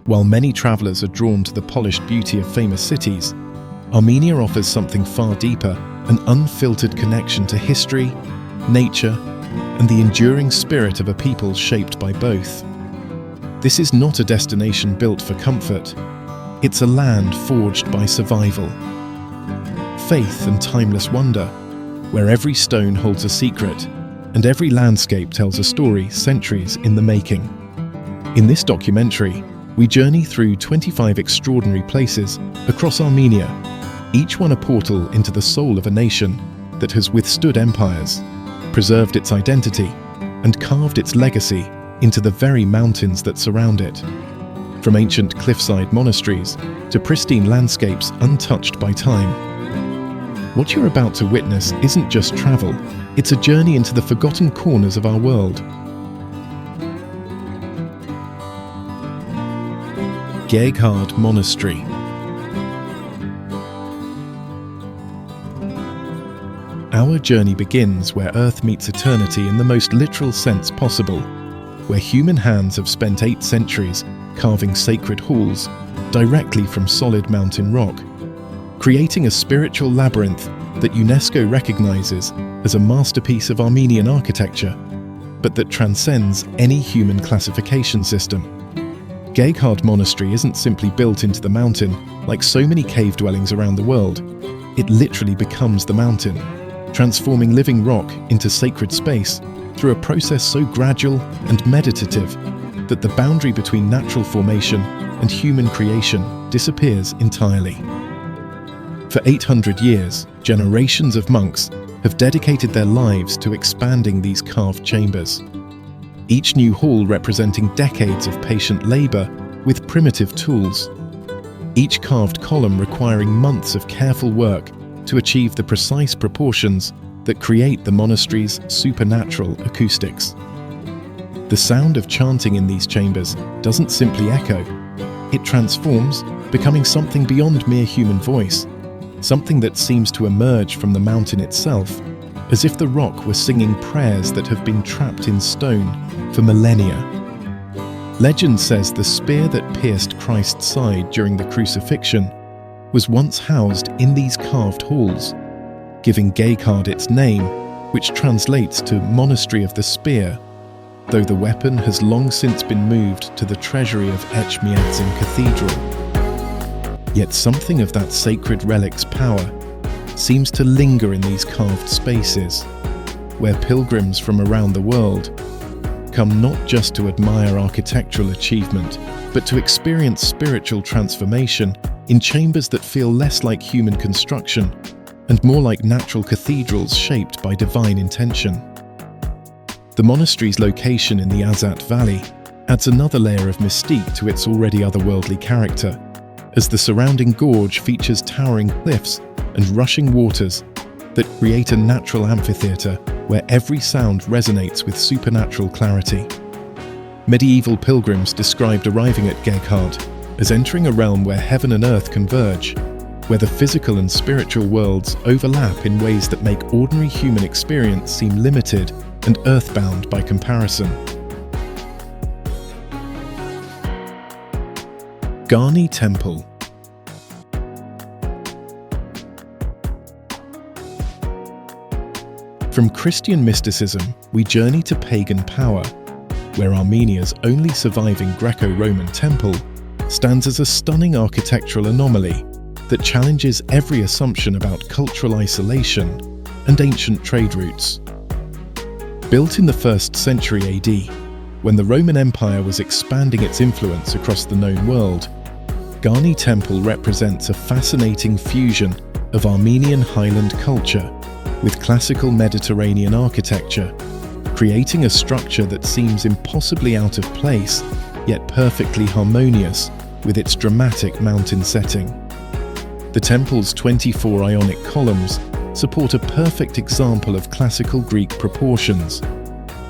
While many travelers are drawn to the polished beauty of famous cities, Armenia offers something far deeper, an unfiltered connection to history, nature, and the enduring spirit of a people shaped by both. This is not a destination built for comfort. It's a land forged by survival, faith and timeless wonder, where every stone holds a secret and every landscape tells a story centuries in the making. In this documentary, we journey through 25 extraordinary places across Armenia, each one a portal into the soul of a nation that has withstood empires, preserved its identity, and carved its legacy into the very mountains that surround it. From ancient cliffside monasteries to pristine landscapes untouched by time. What you're about to witness isn't just travel, it's a journey into the forgotten corners of our world. Geghard Monastery. Our journey begins where Earth meets eternity in the most literal sense possible, where human hands have spent 8 centuries carving sacred halls directly from solid mountain rock, creating a spiritual labyrinth that UNESCO recognizes as a masterpiece of Armenian architecture, but that transcends any human classification system. Geghard Monastery isn't simply built into the mountain like so many cave dwellings around the world. It literally becomes the mountain, transforming living rock into sacred space through a process so gradual and meditative that the boundary between natural formation and human creation disappears entirely. For 800 years, generations of monks have dedicated their lives to expanding these carved chambers. Each new hall representing decades of patient labor with primitive tools. Each carved column requiring months of careful work to achieve the precise proportions that create the monastery's supernatural acoustics. The sound of chanting in these chambers doesn't simply echo. It transforms, becoming something beyond mere human voice, something that seems to emerge from the mountain itself, as if the rock were singing prayers that have been trapped in stone for millennia. Legend says the spear that pierced Christ's side during the crucifixion was once housed in these carved halls, giving Geghard its name, which translates to Monastery of the Spear, though the weapon has long since been moved to the treasury of Etchmiadzin Cathedral. Yet something of that sacred relic's power seems to linger in these carved spaces, where pilgrims from around the world come not just to admire architectural achievement, but to experience spiritual transformation in chambers that feel less like human construction and more like natural cathedrals shaped by divine intention. The monastery's location in the Azat Valley adds another layer of mystique to its already otherworldly character, as the surrounding gorge features towering cliffs and rushing waters that create a natural amphitheatre where every sound resonates with supernatural clarity. Medieval pilgrims described arriving at Geghard as entering a realm where heaven and earth converge, where the physical and spiritual worlds overlap in ways that make ordinary human experience seem limited and earthbound by comparison. Garni Temple. From Christian mysticism, we journey to pagan power, where Armenia's only surviving Greco-Roman temple stands as a stunning architectural anomaly that challenges every assumption about cultural isolation and ancient trade routes. Built in the 1st century AD, when the Roman Empire was expanding its influence across the known world, Garni Temple represents a fascinating fusion of Armenian highland culture with classical Mediterranean architecture, creating a structure that seems impossibly out of place, yet perfectly harmonious with its dramatic mountain setting. The temple's 24 Ionic columns support a perfect example of classical Greek proportions,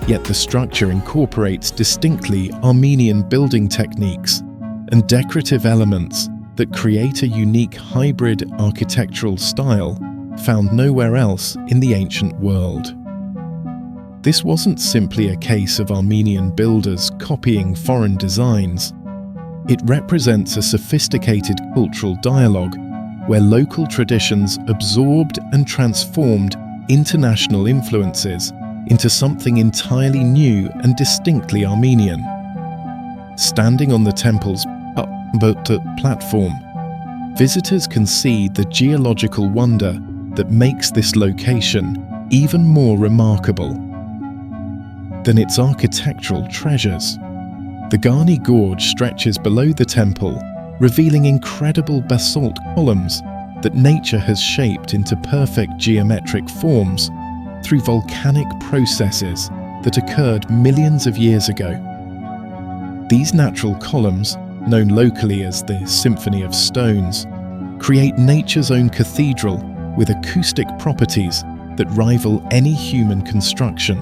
yet the structure incorporates distinctly Armenian building techniques and decorative elements that create a unique hybrid architectural style found nowhere else in the ancient world. This wasn't simply a case of Armenian builders copying foreign designs. It represents a sophisticated cultural dialogue where local traditions absorbed and transformed international influences into something entirely new and distinctly Armenian. Standing on the temple's platform, visitors can see the geological wonder that makes this location even more remarkable than its architectural treasures. The Garni Gorge stretches below the temple, revealing incredible basalt columns that nature has shaped into perfect geometric forms through volcanic processes that occurred millions of years ago. These natural columns, known locally as the Symphony of Stones, create nature's own cathedral with acoustic properties that rival any human construction,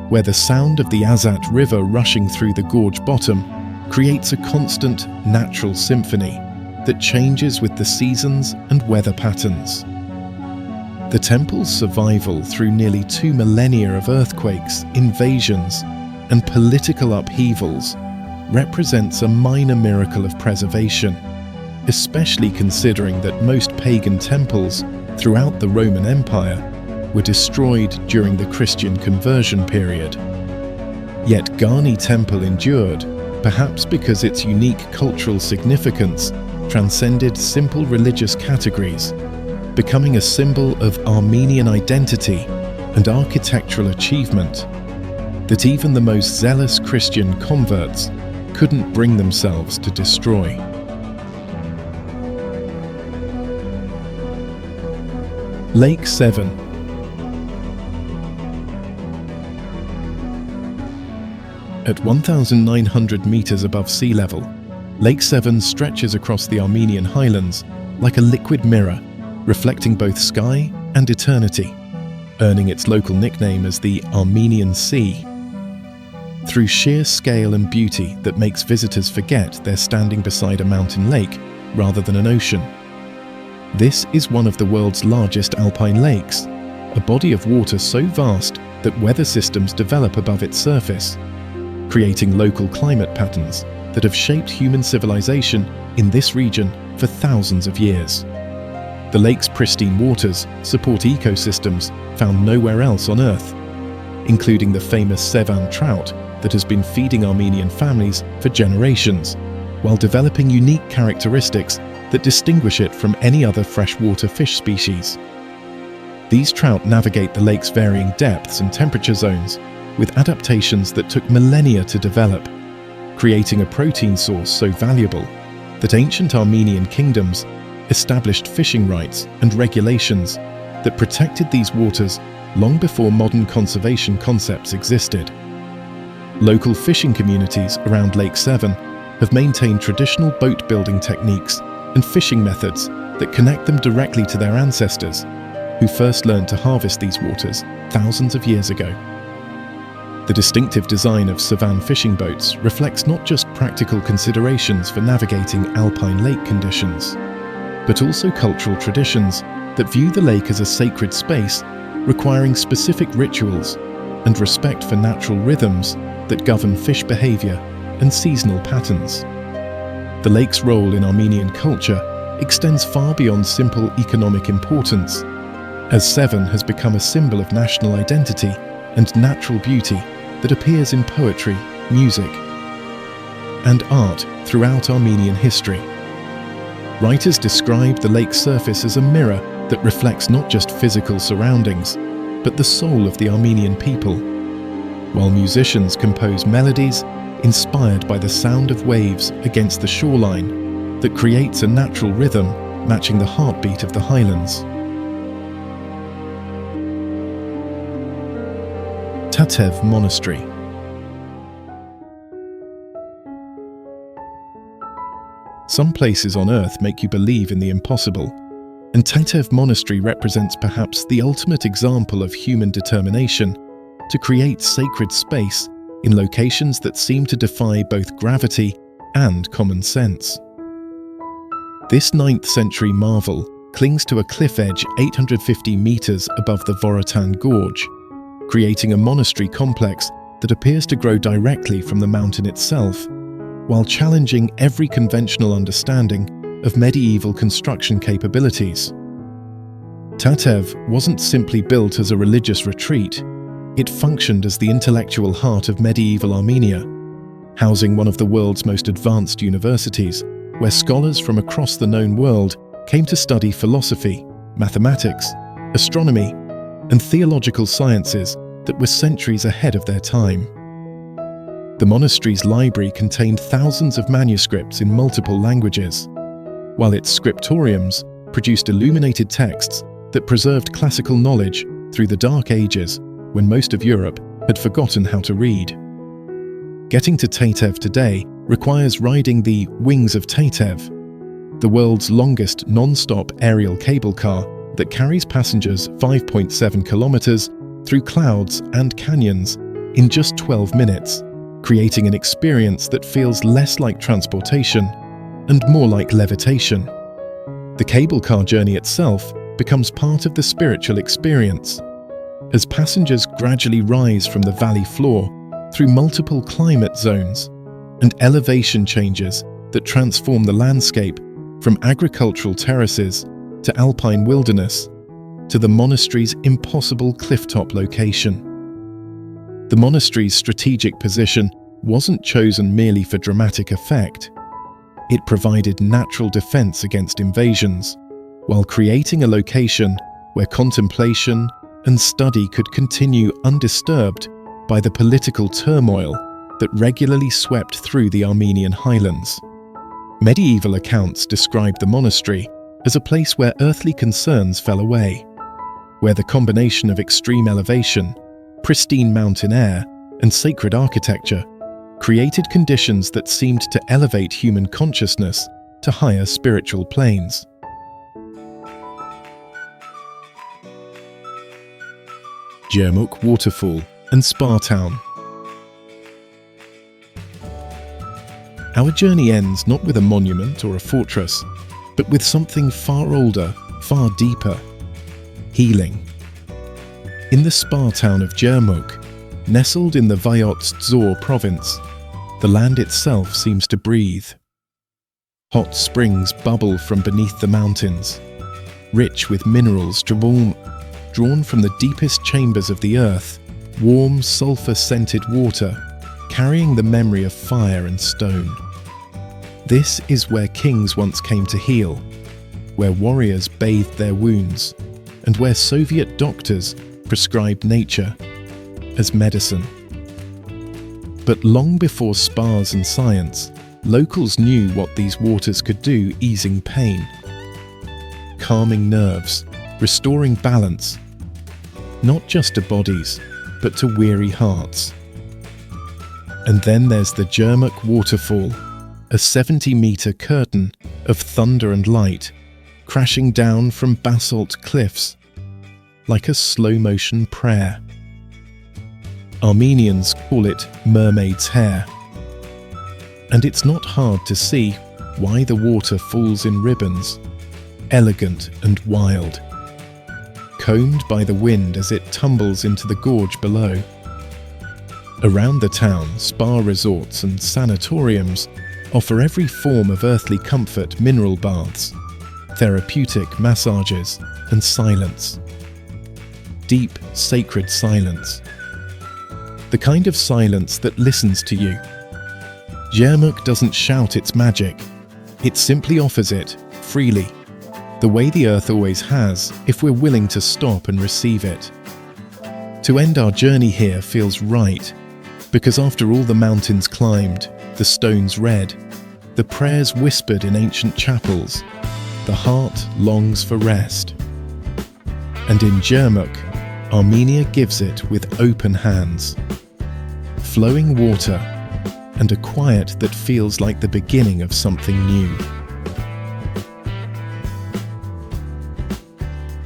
where the sound of the Azat River rushing through the gorge bottom creates a constant natural symphony that changes with the seasons and weather patterns. The temple's survival through nearly 2 millennia of earthquakes, invasions, and political upheavals represents a minor miracle of preservation, especially considering that most pagan temples throughout the Roman Empire were destroyed during the Christian conversion period. Yet Garni Temple endured, perhaps because its unique cultural significance transcended simple religious categories, becoming a symbol of Armenian identity and architectural achievement that even the most zealous Christian converts couldn't bring themselves to destroy. Lake Sevan. At 1,900 meters above sea level, Lake Sevan stretches across the Armenian highlands like a liquid mirror, reflecting both sky and eternity, earning its local nickname as the Armenian Sea. Through sheer scale and beauty that makes visitors forget they're standing beside a mountain lake rather than an ocean. This is one of the world's largest alpine lakes, a body of water so vast that weather systems develop above its surface, creating local climate patterns that have shaped human civilization in this region for thousands of years. The lake's pristine waters support ecosystems found nowhere else on Earth, including the famous Sevan trout that has been feeding Armenian families for generations, while developing unique characteristics that distinguish it from any other freshwater fish species. These trout navigate the lake's varying depths and temperature zones with adaptations that took millennia to develop, creating a protein source so valuable that ancient Armenian kingdoms established fishing rights and regulations that protected these waters long before modern conservation concepts existed. Local fishing communities around Lake Sevan have maintained traditional boat building techniques and fishing methods that connect them directly to their ancestors, who first learned to harvest these waters thousands of years ago. The distinctive design of Sevan fishing boats reflects not just practical considerations for navigating alpine lake conditions, but also cultural traditions that view the lake as a sacred space requiring specific rituals and respect for natural rhythms that govern fish behavior and seasonal patterns. The lake's role in Armenian culture extends far beyond simple economic importance, as Sevan has become a symbol of national identity and natural beauty that appears in poetry, music, and art throughout Armenian history. Writers describe the lake's surface as a mirror that reflects not just physical surroundings, but the soul of the Armenian people, while musicians compose melodies inspired by the sound of waves against the shoreline that creates a natural rhythm matching the heartbeat of the highlands. Tatev Monastery. Some places on Earth make you believe in the impossible, and Tatev Monastery represents perhaps the ultimate example of human determination to create sacred space in locations that seem to defy both gravity and common sense. This 9th century marvel clings to a cliff edge 850 meters above the Voratan Gorge, creating a monastery complex that appears to grow directly from the mountain itself, while challenging every conventional understanding of medieval construction capabilities. Tatev wasn't simply built as a religious retreat, it functioned as the intellectual heart of medieval Armenia, housing one of the world's most advanced universities, where scholars from across the known world came to study philosophy, mathematics, astronomy, and theological sciences that were centuries ahead of their time. The monastery's library contained thousands of manuscripts in multiple languages, while its scriptoriums produced illuminated texts that preserved classical knowledge through the Dark Ages when most of Europe had forgotten how to read. Getting to Tatev today requires riding the Wings of Tatev, the world's longest non-stop aerial cable car that carries passengers 5.7 kilometers through clouds and canyons in just 12 minutes, creating an experience that feels less like transportation and more like levitation. The cable car journey itself becomes part of the spiritual experience, as passengers gradually rise from the valley floor through multiple climate zones and elevation changes that transform the landscape from agricultural terraces to alpine wilderness to the monastery's impossible clifftop location. The monastery's strategic position wasn't chosen merely for dramatic effect. It provided natural defense against invasions, while creating a location where contemplation and study could continue undisturbed by the political turmoil that regularly swept through the Armenian highlands. Medieval accounts describe the monastery as a place where earthly concerns fell away, where the combination of extreme elevation, pristine mountain air, and sacred architecture created conditions that seemed to elevate human consciousness to higher spiritual planes. Germuk Waterfall and Spa Town. Our journey ends not with a monument or a fortress, but with something far older, far deeper: healing. In the spa town of Germuk, nestled in the Vyot-Dzor province, the land itself seems to breathe. Hot springs bubble from beneath the mountains, rich with minerals drawn from the deepest chambers of the earth, warm, sulfur-scented water, carrying the memory of fire and stone. This is where kings once came to heal, where warriors bathed their wounds, and where Soviet doctors prescribed nature as medicine. But long before spas and science, locals knew what these waters could do, easing pain, calming nerves, restoring balance, not just to bodies, but to weary hearts. And then there's the Germuk waterfall, a 70-meter curtain of thunder and light, crashing down from basalt cliffs like a slow-motion prayer. Armenians call it mermaid's hair. And it's not hard to see why the water falls in ribbons, elegant and wild, combed by the wind as it tumbles into the gorge below. Around the town, spa resorts and sanatoriums offer every form of earthly comfort: mineral baths, therapeutic massages, and silence. Deep, sacred silence. The kind of silence that listens to you. Germuk doesn't shout its magic. It simply offers it, freely, the way the earth always has, if we're willing to stop and receive it. To end our journey here feels right, because after all the mountains climbed, the stones read, the prayers whispered in ancient chapels, the heart longs for rest. And in Germuk, Armenia gives it with open hands. Flowing water, and a quiet that feels like the beginning of something new.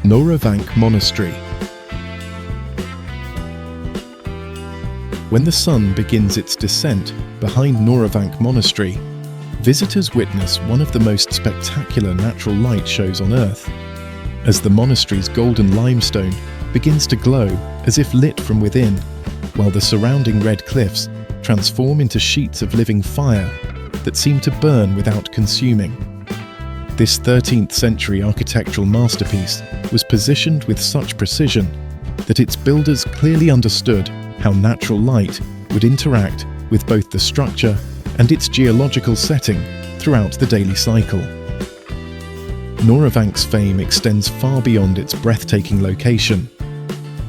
Noravank Monastery. When the sun begins its descent behind Noravank Monastery, visitors witness one of the most spectacular natural light shows on Earth, as the monastery's golden limestone begins to glow as if lit from within, while the surrounding red cliffs transform into sheets of living fire that seem to burn without consuming. This 13th century architectural masterpiece was positioned with such precision that its builders clearly understood how natural light would interact with both the structure and its geological setting throughout the daily cycle. Noravank's fame extends far beyond its breathtaking location,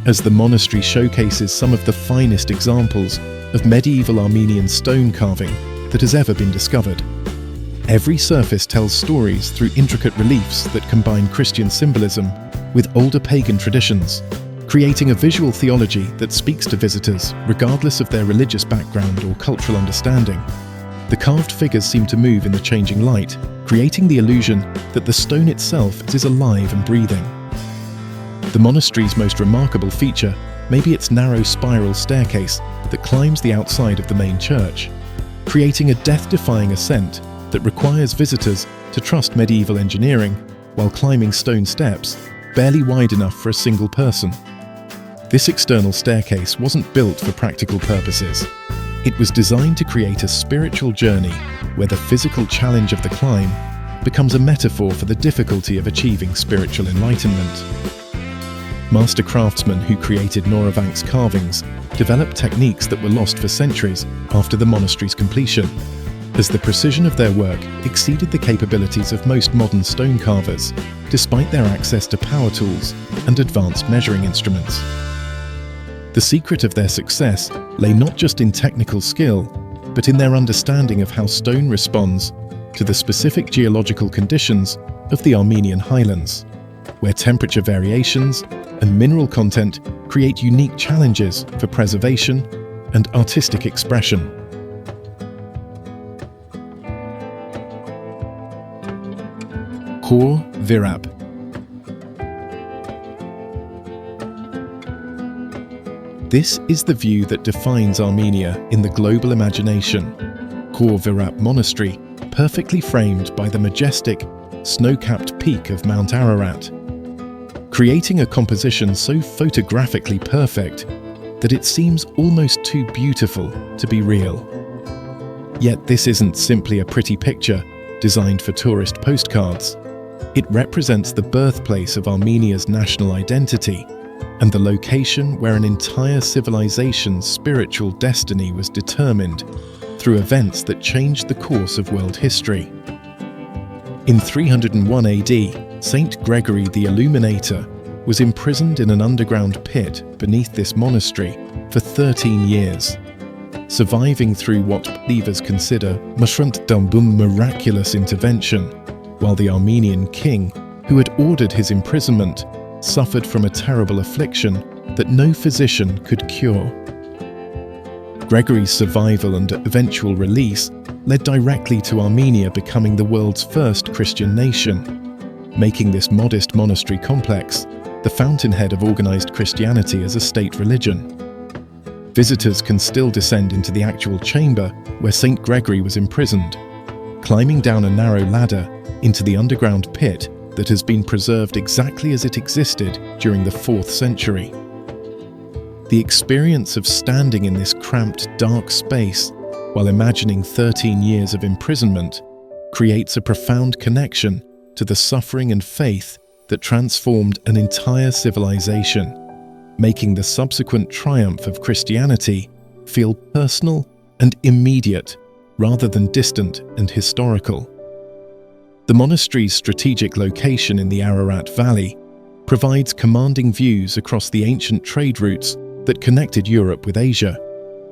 as the monastery showcases some of the finest examples of medieval Armenian stone carving that has ever been discovered. Every surface tells stories through intricate reliefs that combine Christian symbolism with older pagan traditions, creating a visual theology that speaks to visitors regardless of their religious background or cultural understanding. The carved figures seem to move in the changing light, creating the illusion that the stone itself is alive and breathing. The monastery's most remarkable feature may be its narrow spiral staircase that climbs the outside of the main church, creating a death-defying ascent that requires visitors to trust medieval engineering while climbing stone steps barely wide enough for a single person. This external staircase wasn't built for practical purposes. It was designed to create a spiritual journey where the physical challenge of the climb becomes a metaphor for the difficulty of achieving spiritual enlightenment. Master craftsmen who created Noravank's carvings developed techniques that were lost for centuries after the monastery's completion, as the precision of their work exceeded the capabilities of most modern stone carvers, despite their access to power tools and advanced measuring instruments. The secret of their success lay not just in technical skill, but in their understanding of how stone responds to the specific geological conditions of the Armenian highlands, where temperature variations and mineral content create unique challenges for preservation and artistic expression. Corvarab. This is the view that defines Armenia in the global imagination. Corvarab Monastery, perfectly framed by the majestic, snow-capped peak of Mount Ararat, creating a composition so photographically perfect that it seems almost too beautiful to be real. Yet this isn't simply a pretty picture designed for tourist postcards. It represents the birthplace of Armenia's national identity and the location where an entire civilization's spiritual destiny was determined through events that changed the course of world history. In 301 AD, Saint Gregory the Illuminator was imprisoned in an underground pit beneath this monastery for 13 years, surviving through what believers consider miraculous intervention, while the Armenian king, who had ordered his imprisonment, suffered from a terrible affliction that no physician could cure. Gregory's survival and eventual release led directly to Armenia becoming the world's first Christian nation, making this modest monastery complex the fountainhead of organized Christianity as a state religion. Visitors can still descend into the actual chamber where Saint Gregory was imprisoned, climbing down a narrow ladder into the underground pit that has been preserved exactly as it existed during the 4th century. The experience of standing in this cramped, dark space while imagining 13 years of imprisonment creates a profound connection to the suffering and faith that transformed an entire civilization, making the subsequent triumph of Christianity feel personal and immediate rather than distant and historical. The monastery's strategic location in the Ararat Valley provides commanding views across the ancient trade routes that connected Europe with Asia,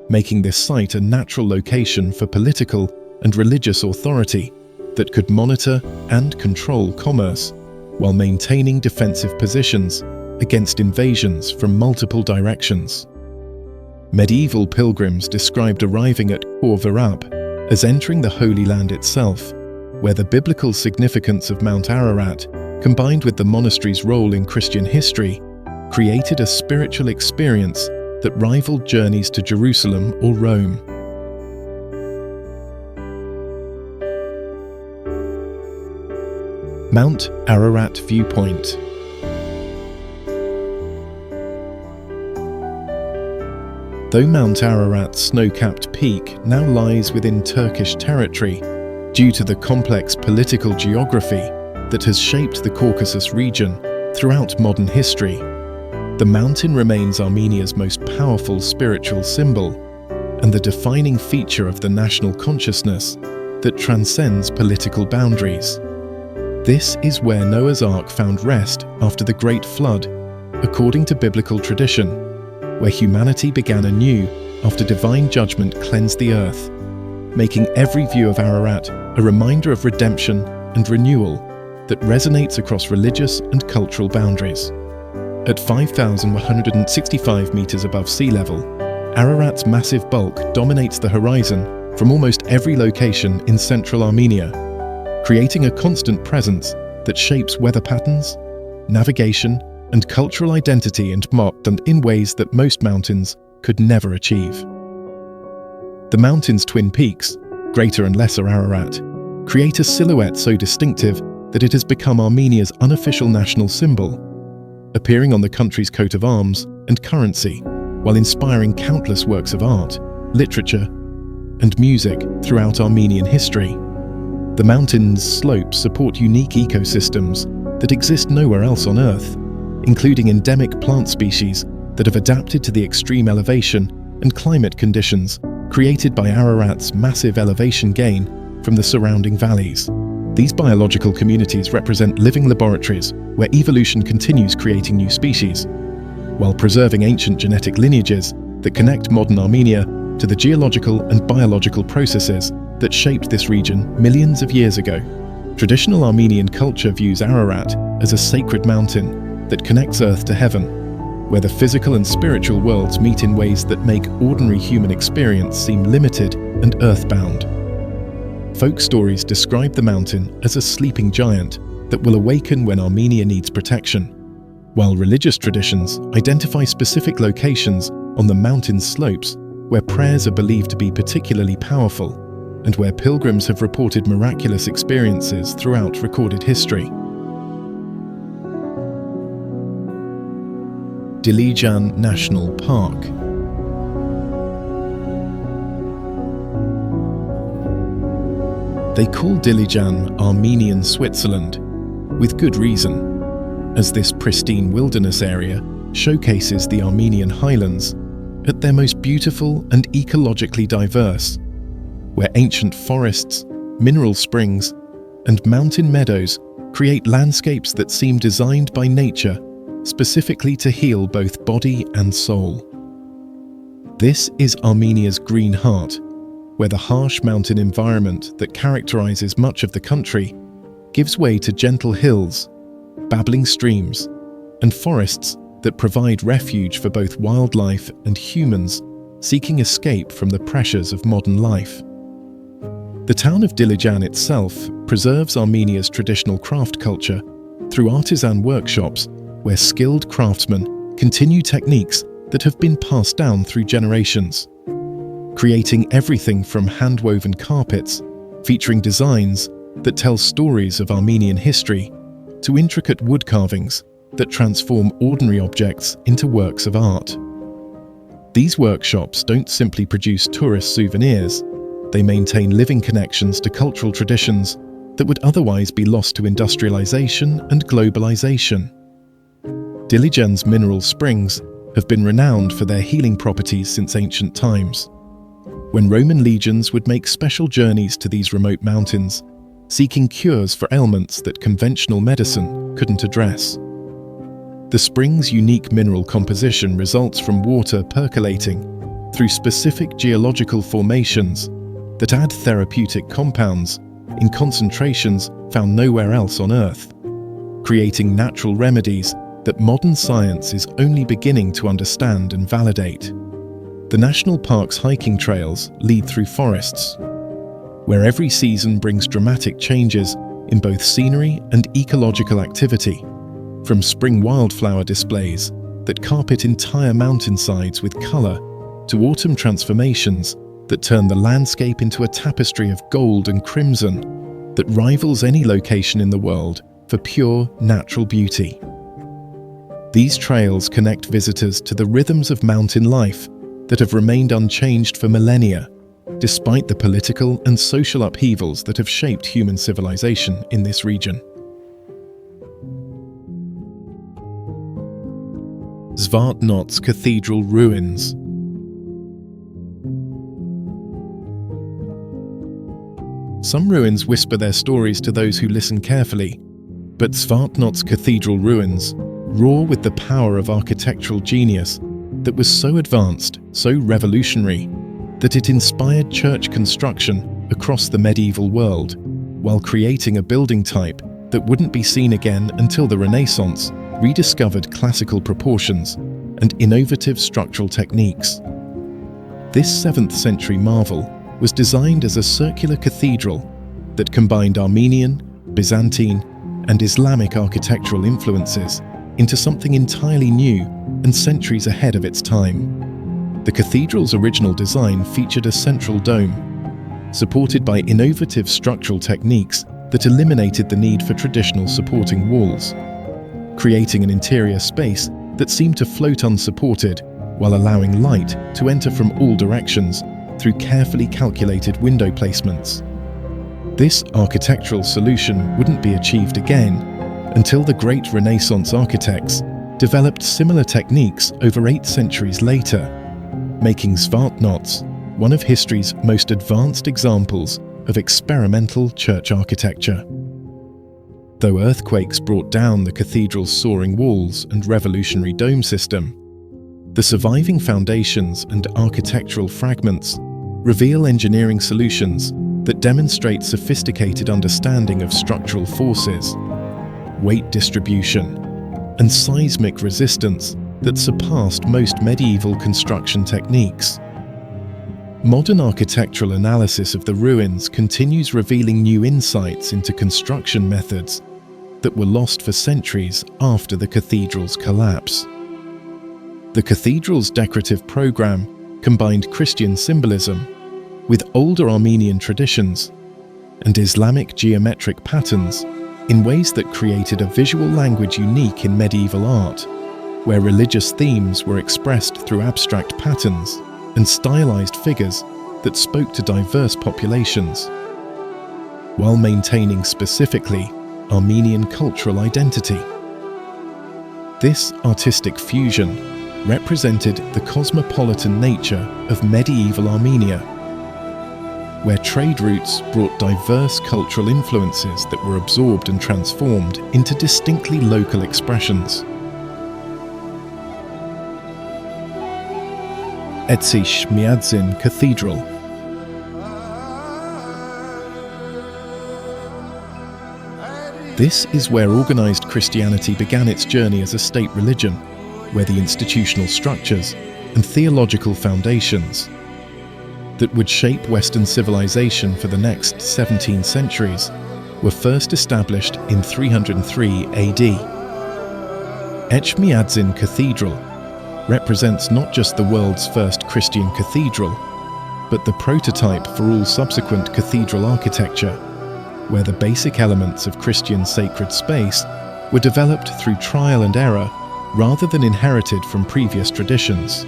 making this site a natural location for political and religious authority that could monitor and control commerce while maintaining defensive positions against invasions from multiple directions. Medieval pilgrims described arriving at Corvarab as entering the Holy Land itself, where the biblical significance of Mount Ararat, combined with the monastery's role in Christian history, created a spiritual experience that rivaled journeys to Jerusalem or Rome. Mount Ararat Viewpoint. Though Mount Ararat's snow-capped peak now lies within Turkish territory due to the complex political geography that has shaped the Caucasus region throughout modern history, the mountain remains Armenia's most powerful spiritual symbol and the defining feature of the national consciousness that transcends political boundaries. This is where Noah's Ark found rest after the Great Flood, according to biblical tradition, where humanity began anew after divine judgment cleansed the earth, making every view of Ararat a reminder of redemption and renewal that resonates across religious and cultural boundaries. At 5,165 meters above sea level, Ararat's massive bulk dominates the horizon from almost every location in central Armenia, creating a constant presence that shapes weather patterns, navigation, and cultural identity in ways that most mountains could never achieve. The mountain's twin peaks, Greater and Lesser Ararat, create a silhouette so distinctive that it has become Armenia's unofficial national symbol, appearing on the country's coat of arms and currency, while inspiring countless works of art, literature, and music throughout Armenian history. The mountain's slopes support unique ecosystems that exist nowhere else on Earth, including endemic plant species that have adapted to the extreme elevation and climate conditions created by Ararat's massive elevation gain from the surrounding valleys. These biological communities represent living laboratories where evolution continues creating new species, while preserving ancient genetic lineages that connect modern Armenia to the geological and biological processes that shaped this region millions of years ago. Traditional Armenian culture views Ararat as a sacred mountain that connects Earth to heaven, where the physical and spiritual worlds meet in ways that make ordinary human experience seem limited and earthbound. Folk stories describe the mountain as a sleeping giant that will awaken when Armenia needs protection, while religious traditions identify specific locations on the mountain's slopes where prayers are believed to be particularly powerful and where pilgrims have reported miraculous experiences throughout recorded history. Dilijan National Park. They call Dilijan Armenian Switzerland, with good reason, as this pristine wilderness area showcases the Armenian highlands at their most beautiful and ecologically diverse, where ancient forests, mineral springs, and mountain meadows create landscapes that seem designed by nature specifically to heal both body and soul. This is Armenia's green heart, where the harsh mountain environment that characterizes much of the country gives way to gentle hills, babbling streams, and forests that provide refuge for both wildlife and humans seeking escape from the pressures of modern life. The town of Dilijan itself preserves Armenia's traditional craft culture through artisan workshops where skilled craftsmen continue techniques that have been passed down through generations, creating everything from hand-woven carpets featuring designs that tell stories of Armenian history to intricate wood carvings that transform ordinary objects into works of art. These workshops don't simply produce tourist souvenirs, they maintain living connections to cultural traditions that would otherwise be lost to industrialization and globalization. Dilijan's mineral springs have been renowned for their healing properties since ancient times, when Roman legions would make special journeys to these remote mountains, seeking cures for ailments that conventional medicine couldn't address. The spring's unique mineral composition results from water percolating through specific geological formations that add therapeutic compounds in concentrations found nowhere else on Earth, creating natural remedies that modern science is only beginning to understand and validate. The national park's hiking trails lead through forests, where every season brings dramatic changes in both scenery and ecological activity, from spring wildflower displays that carpet entire mountainsides with color to autumn transformations that turn the landscape into a tapestry of gold and crimson that rivals any location in the world for pure natural beauty. These trails connect visitors to the rhythms of mountain life that have remained unchanged for millennia, despite the political and social upheavals that have shaped human civilization in this region. Zvartnots Cathedral Ruins. Some ruins whisper their stories to those who listen carefully, but Zvartnots Cathedral ruins roar with the power of architectural genius that was so advanced, so revolutionary, that it inspired church construction across the medieval world, while creating a building type that wouldn't be seen again until the Renaissance rediscovered classical proportions and innovative structural techniques. This 7th century marvel was designed as a circular cathedral that combined Armenian, Byzantine, and Islamic architectural influences into something entirely new and centuries ahead of its time. The cathedral's original design featured a central dome, supported by innovative structural techniques that eliminated the need for traditional supporting walls, creating an interior space that seemed to float unsupported while allowing light to enter from all directions through carefully calculated window placements. This architectural solution wouldn't be achieved again until the great Renaissance architects developed similar techniques over 8 centuries later, making Zvartnots one of history's most advanced examples of experimental church architecture. Though earthquakes brought down the cathedral's soaring walls and revolutionary dome system, the surviving foundations and architectural fragments reveal engineering solutions that demonstrate sophisticated understanding of structural forces, weight distribution, and seismic resistance that surpassed most medieval construction techniques. Modern architectural analysis of the ruins continues revealing new insights into construction methods that were lost for centuries after the cathedral's collapse. The cathedral's decorative program combined Christian symbolism with older Armenian traditions and Islamic geometric patterns in ways that created a visual language unique in medieval art, where religious themes were expressed through abstract patterns and stylized figures that spoke to diverse populations, while maintaining specifically Armenian cultural identity. This artistic fusion represented the cosmopolitan nature of medieval Armenia, where trade routes brought diverse cultural influences that were absorbed and transformed into distinctly local expressions. Etchmiadzin Cathedral. This is where organized Christianity began its journey as a state religion, where the institutional structures and theological foundations that would shape Western civilization for the next 17 centuries were first established in 303 AD. Etchmiadzin Cathedral represents not just the world's first Christian cathedral, but the prototype for all subsequent cathedral architecture, where the basic elements of Christian sacred space were developed through trial and error rather than inherited from previous traditions.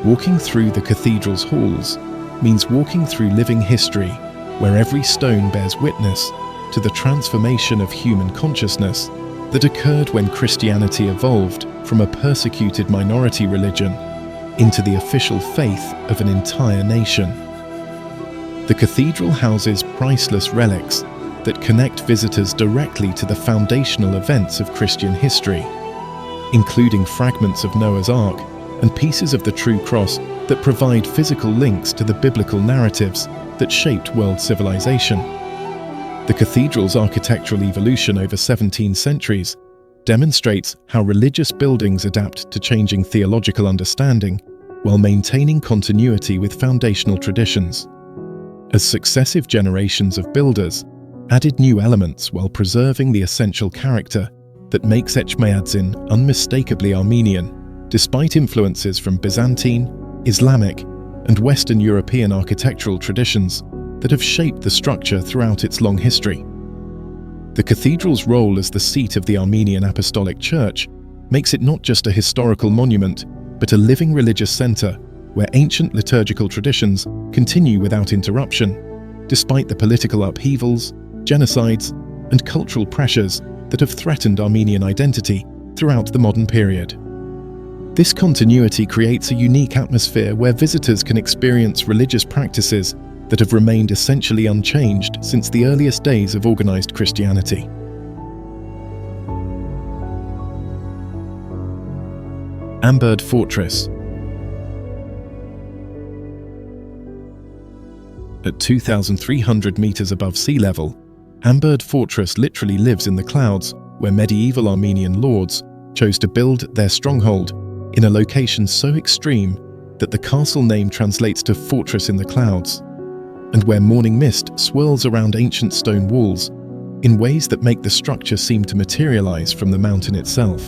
Walking through the cathedral's halls means walking through living history, where every stone bears witness to the transformation of human consciousness that occurred when Christianity evolved from a persecuted minority religion into the official faith of an entire nation. The cathedral houses priceless relics that connect visitors directly to the foundational events of Christian history, including fragments of Noah's Ark and pieces of the True Cross that provide physical links to the biblical narratives that shaped world civilization. The cathedral's architectural evolution over 17 centuries demonstrates how religious buildings adapt to changing theological understanding while maintaining continuity with foundational traditions. As successive generations of builders added new elements while preserving the essential character that makes Etchmiadzin unmistakably Armenian, despite influences from Byzantine, Islamic, and Western European architectural traditions that have shaped the structure throughout its long history. The cathedral's role as the seat of the Armenian Apostolic Church makes it not just a historical monument, but a living religious center where ancient liturgical traditions continue without interruption, despite the political upheavals, genocides, and cultural pressures that have threatened Armenian identity throughout the modern period. This continuity creates a unique atmosphere where visitors can experience religious practices that have remained essentially unchanged since the earliest days of organized Christianity. Ambird Fortress. At 2,300 meters above sea level, Ambird Fortress literally lives in the clouds, where medieval Armenian lords chose to build their stronghold in a location so extreme that the castle name translates to fortress in the clouds, and where morning mist swirls around ancient stone walls in ways that make the structure seem to materialize from the mountain itself.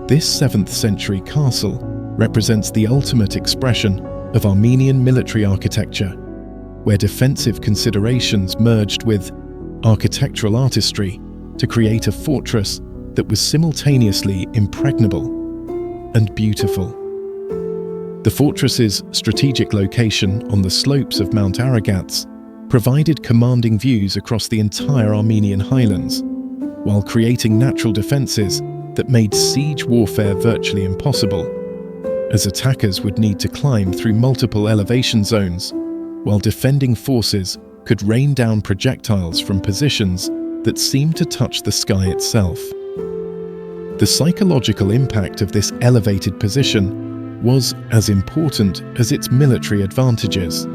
This 7th century castle represents the ultimate expression of Armenian military architecture, where defensive considerations merged with architectural artistry to create a fortress that was simultaneously impregnable and beautiful. The fortress's strategic location on the slopes of Mount Aragats provided commanding views across the entire Armenian highlands, while creating natural defenses that made siege warfare virtually impossible, as attackers would need to climb through multiple elevation zones, while defending forces could rain down projectiles from positions that seemed to touch the sky itself. The psychological impact of this elevated position was as important as its military advantages,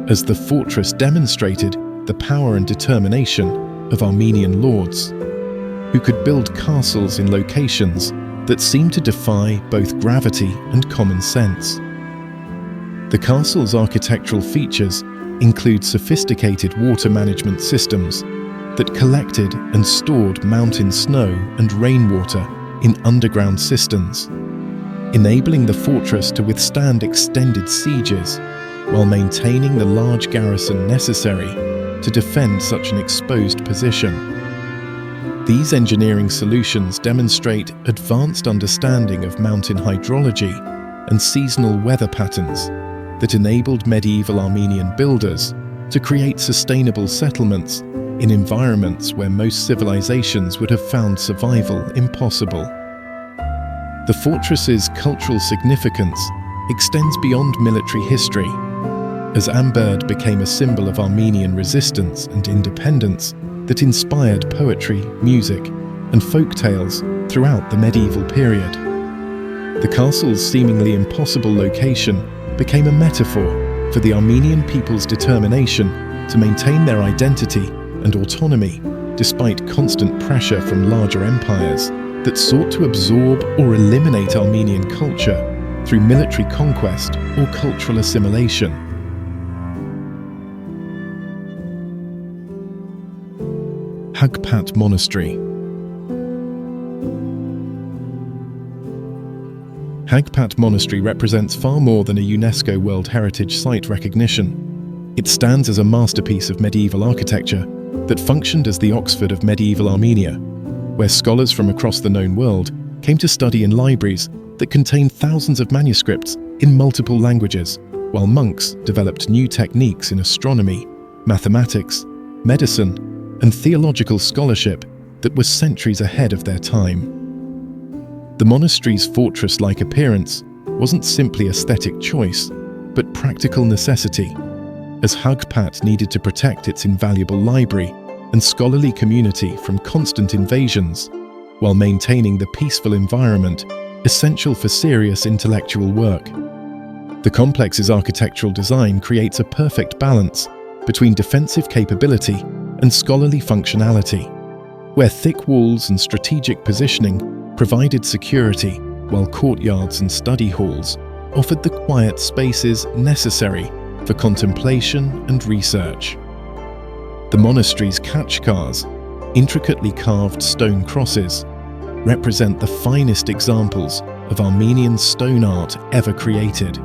as the fortress demonstrated the power and determination of Armenian lords, who could build castles in locations that seemed to defy both gravity and common sense. The castle's architectural features include sophisticated water management systems that collected and stored mountain snow and rainwater in underground cisterns, enabling the fortress to withstand extended sieges while maintaining the large garrison necessary to defend such an exposed position. These engineering solutions demonstrate advanced understanding of mountain hydrology and seasonal weather patterns that enabled medieval Armenian builders to create sustainable settlements in environments where most civilizations would have found survival impossible. The fortress's cultural significance extends beyond military history, as Ambird became a symbol of Armenian resistance and independence that inspired poetry, music, and folk tales throughout the medieval period. The castle's seemingly impossible location became a metaphor for the Armenian people's determination to maintain their identity and autonomy despite constant pressure from larger empires that sought to absorb or eliminate Armenian culture through military conquest or cultural assimilation. Hagpat Monastery. Hagpat Monastery represents far more than a UNESCO World Heritage Site recognition. It stands as a masterpiece of medieval architecture that functioned as the Oxford of medieval Armenia, where scholars from across the known world came to study in libraries that contained thousands of manuscripts in multiple languages, while monks developed new techniques in astronomy, mathematics, medicine, and theological scholarship that was centuries ahead of their time. The monastery's fortress-like appearance wasn't simply aesthetic choice, but practical necessity, as Hagpat needed to protect its invaluable library and scholarly community from constant invasions, while maintaining the peaceful environment essential for serious intellectual work. The complex's architectural design creates a perfect balance between defensive capability and scholarly functionality, where thick walls and strategic positioning provided security, while courtyards and study halls offered the quiet spaces necessary for contemplation and research. The monastery's khachkars, intricately carved stone crosses, represent the finest examples of Armenian stone art ever created,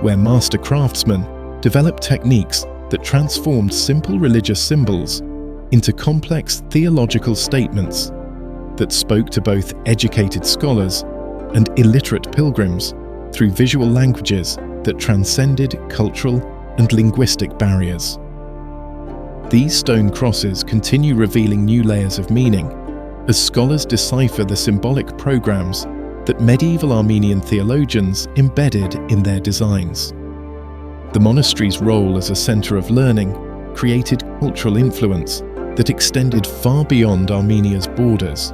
where master craftsmen developed techniques that transformed simple religious symbols into complex theological statements that spoke to both educated scholars and illiterate pilgrims through visual languages that transcended cultural and linguistic barriers. These stone crosses continue revealing new layers of meaning as scholars decipher the symbolic programs that medieval Armenian theologians embedded in their designs. The monastery's role as a center of learning created cultural influence that extended far beyond Armenia's borders,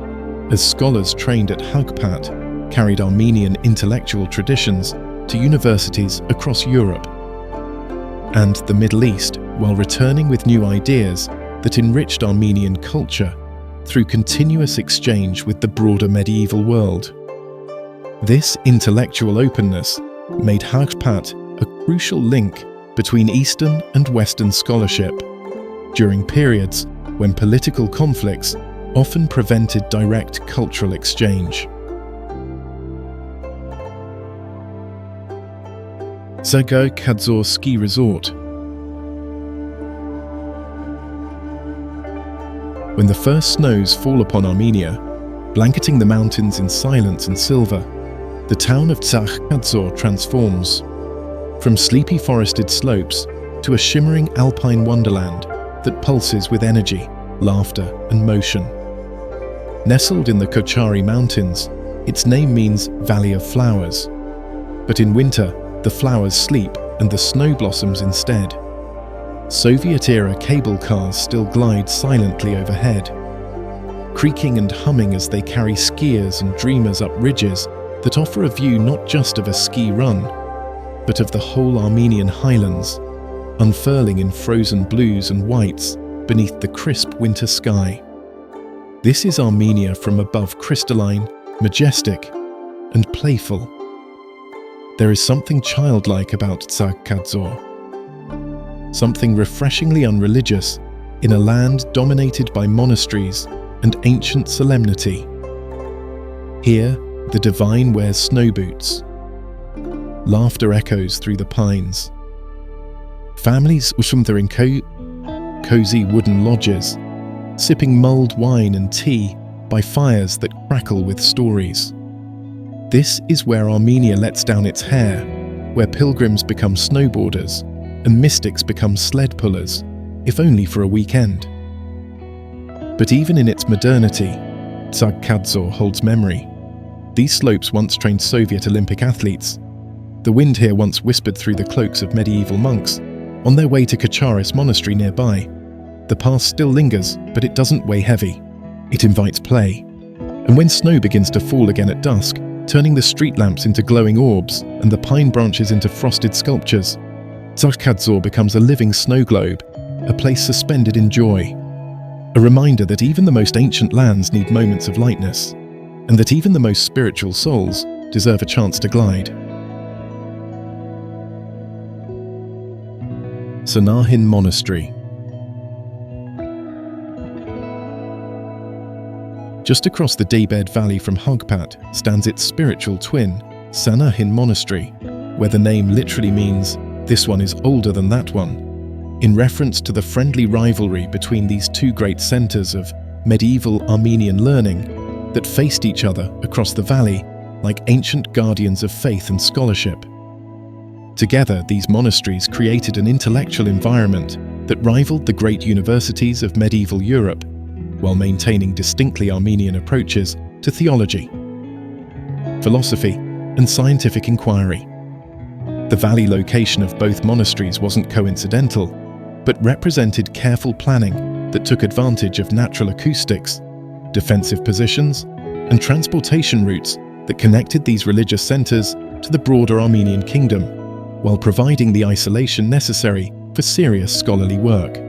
as scholars trained at Hagpat carried Armenian intellectual traditions to universities across Europe and the Middle East, while returning with new ideas that enriched Armenian culture through continuous exchange with the broader medieval world. This intellectual openness made Hagpat a crucial link between Eastern and Western scholarship during periods when political conflicts often prevented direct cultural exchange. Geghard Monastery Ski Resort. When the first snows fall upon Armenia, blanketing the mountains in silence and silver, the town of Geghard Monastery transforms. From sleepy forested slopes to a shimmering alpine wonderland that pulses with energy, laughter and motion. Nestled in the Kochari Mountains, its name means Valley of Flowers. But in winter, the flowers sleep and the snow blossoms instead. Soviet-era cable cars still glide silently overhead, creaking and humming as they carry skiers and dreamers up ridges that offer a view not just of a ski run, but of the whole Armenian highlands, unfurling in frozen blues and whites beneath the crisp winter sky. This is Armenia from above, crystalline, majestic, and playful. There is something childlike about Geghard Monastery, something refreshingly unreligious in a land dominated by monasteries and ancient solemnity. Here, the divine wears snow boots. Laughter echoes through the pines. Families are in cozy wooden lodges, sipping mulled wine and tea by fires that crackle with stories. This is where Armenia lets down its hair, where pilgrims become snowboarders and mystics become sled pullers, if only for a weekend. But even in its modernity, Geghard Monastery holds memory. These slopes once trained Soviet Olympic athletes. The wind here once whispered through the cloaks of medieval monks on their way to Corvarab Monastery nearby. The past still lingers, but it doesn't weigh heavy. It invites play. And when snow begins to fall again at dusk, turning the street lamps into glowing orbs and the pine branches into frosted sculptures, Geghard Monastery becomes a living snow globe, a place suspended in joy. A reminder that even the most ancient lands need moments of lightness, and that even the most spiritual souls deserve a chance to glide. Sahin Monastery. Just across the Daybed Valley from Hagpat stands its spiritual twin, Sahin Monastery, where the name literally means, "This one is older than that one," in reference to the friendly rivalry between these two great centers of medieval Armenian learning that faced each other across the valley like ancient guardians of faith and scholarship. Together, these monasteries created an intellectual environment that rivaled the great universities of medieval Europe, while maintaining distinctly Armenian approaches to theology, philosophy, and scientific inquiry. The valley location of both monasteries wasn't coincidental, but represented careful planning that took advantage of natural acoustics, defensive positions, and transportation routes that connected these religious centers to the broader Armenian kingdom, while providing the isolation necessary for serious scholarly work.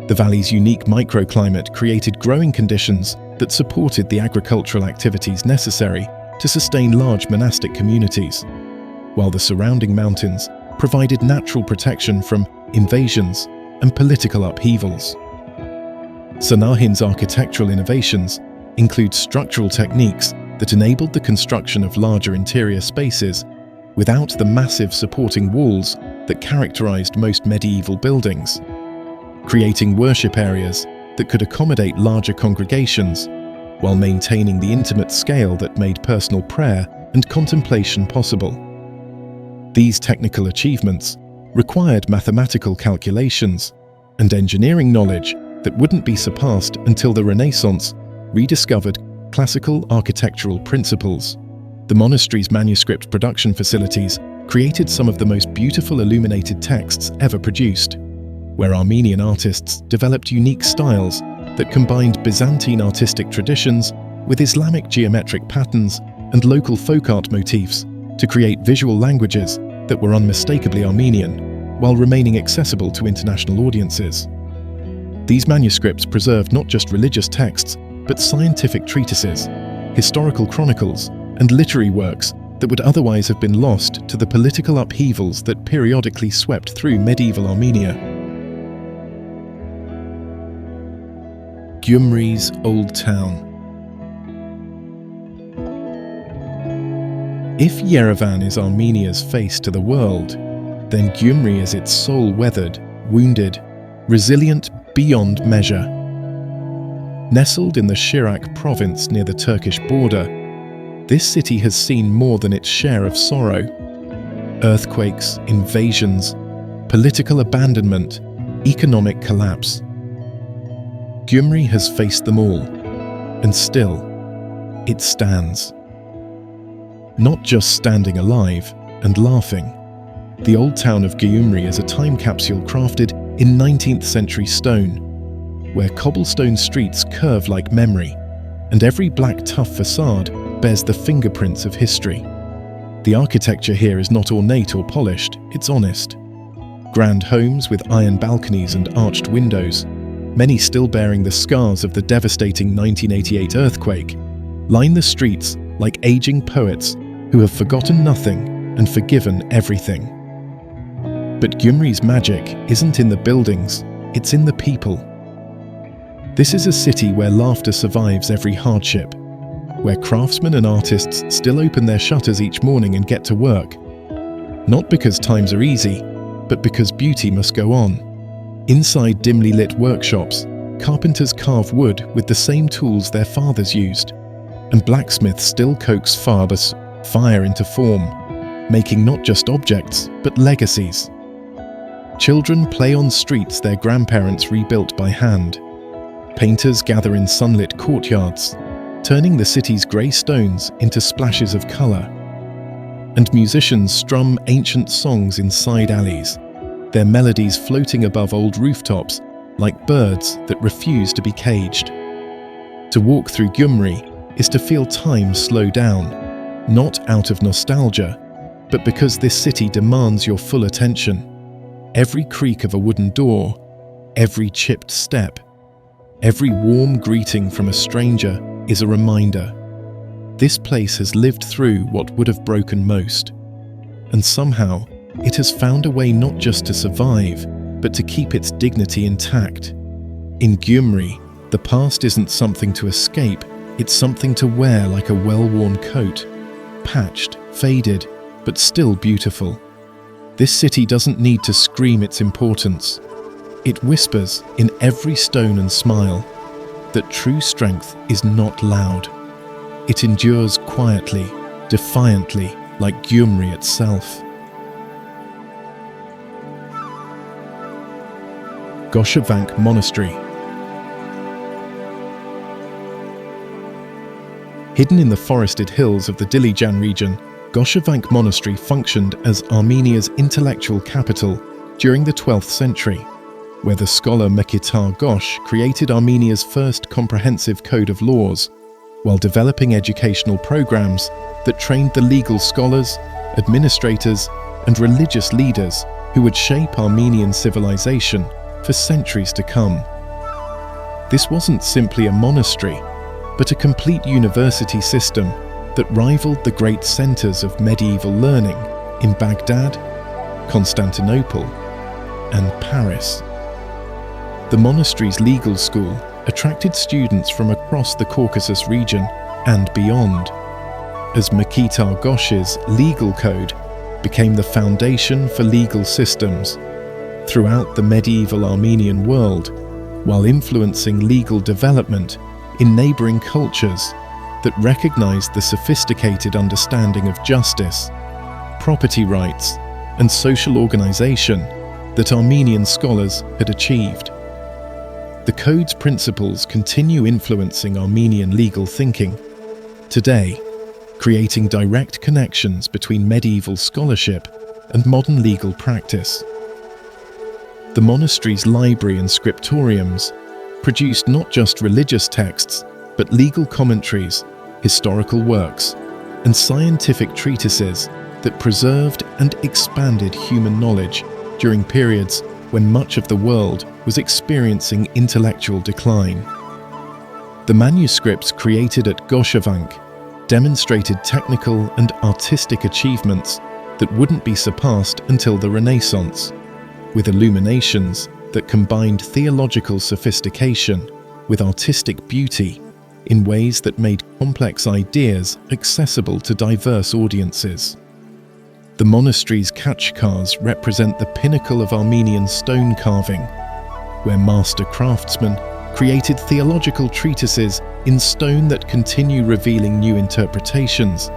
The valley's unique microclimate created growing conditions that supported the agricultural activities necessary to sustain large monastic communities, while the surrounding mountains provided natural protection from invasions and political upheavals. Sahin's architectural innovations include structural techniques that enabled the construction of larger interior spaces without the massive supporting walls that characterized most medieval buildings, creating worship areas that could accommodate larger congregations while maintaining the intimate scale that made personal prayer and contemplation possible. These technical achievements required mathematical calculations and engineering knowledge that wouldn't be surpassed until the Renaissance rediscovered classical architectural principles. The monastery's manuscript production facilities created some of the most beautiful illuminated texts ever produced, where Armenian artists developed unique styles that combined Byzantine artistic traditions with Islamic geometric patterns and local folk art motifs to create visual languages that were unmistakably Armenian, while remaining accessible to international audiences. These manuscripts preserved not just religious texts, but scientific treatises, historical chronicles, and literary works that would otherwise have been lost to the political upheavals that periodically swept through medieval Armenia. Gyumri's Old Town. If Yerevan is Armenia's face to the world, then Gyumri is its soul-weathered, wounded, resilient beyond measure. Nestled in the Shirak province near the Turkish border, this city has seen more than its share of sorrow. Earthquakes, invasions, political abandonment, economic collapse. Gyumri has faced them all, and still, it stands. Not just standing alive and laughing. The old town of Gyumri is a time capsule crafted in 19th century stone, where cobblestone streets curve like memory, and every black tough facade bears the fingerprints of history. The architecture here is not ornate or polished, it's honest. Grand homes with iron balconies and arched windows, many still bearing the scars of the devastating 1988 earthquake, line the streets like aging poets who have forgotten nothing and forgiven everything. But Gyumri's magic isn't in the buildings, it's in the people. This is a city where laughter survives every hardship, where craftsmen and artists still open their shutters each morning and get to work. Not because times are easy, but because beauty must go on. Inside dimly lit workshops, carpenters carve wood with the same tools their fathers used, and blacksmiths still coax fire into form, making not just objects, but legacies. Children play on streets their grandparents rebuilt by hand. Painters gather in sunlit courtyards, turning the city's grey stones into splashes of colour. And musicians strum ancient songs in side alleys, their melodies floating above old rooftops like birds that refuse to be caged. To walk through Gyumri is to feel time slow down, not out of nostalgia, but because this city demands your full attention. Every creak of a wooden door, every chipped step, every warm greeting from a stranger is a reminder. This place has lived through what would have broken most, and somehow it has found a way not just to survive, but to keep its dignity intact. In Gyumri, the past isn't something to escape, it's something to wear like a well-worn coat. Patched, faded, but still beautiful. This city doesn't need to scream its importance. It whispers in every stone and smile that true strength is not loud. It endures quietly, defiantly, like Gyumri itself. Goshavank Monastery. Hidden in the forested hills of the Dilijan region, Goshavank Monastery functioned as Armenia's intellectual capital during the 12th century, where the scholar Mekitar Gosh created Armenia's first comprehensive code of laws, while developing educational programs that trained the legal scholars, administrators, and religious leaders who would shape Armenian civilization for centuries to come. This wasn't simply a monastery, but a complete university system that rivaled the great centers of medieval learning in Baghdad, Constantinople, and Paris. The monastery's legal school attracted students from across the Caucasus region and beyond, as Mekitar Gosh's legal code became the foundation for legal systems throughout the medieval Armenian world, while influencing legal development in neighboring cultures that recognized the sophisticated understanding of justice, property rights, and social organization that Armenian scholars had achieved. The code's principles continue influencing Armenian legal thinking today, creating direct connections between medieval scholarship and modern legal practice. The monastery's library and scriptoriums produced not just religious texts, but legal commentaries, historical works, and scientific treatises that preserved and expanded human knowledge during periods when much of the world was experiencing intellectual decline. The manuscripts created at Goshavank demonstrated technical and artistic achievements that wouldn't be surpassed until the Renaissance, with illuminations that combined theological sophistication with artistic beauty in ways that made complex ideas accessible to diverse audiences. The monastery's khachkars represent the pinnacle of Armenian stone carving, where master craftsmen created theological treatises in stone that continue revealing new interpretations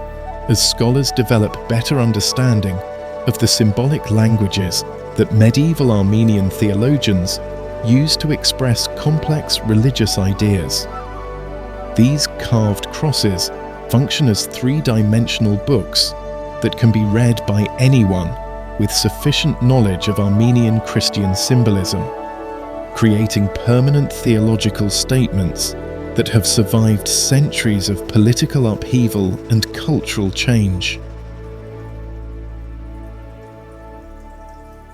as scholars develop better understanding of the symbolic languages that medieval Armenian theologians used to express complex religious ideas. These carved crosses function as three-dimensional books that can be read by anyone with sufficient knowledge of Armenian Christian symbolism, creating permanent theological statements that have survived centuries of political upheaval and cultural change.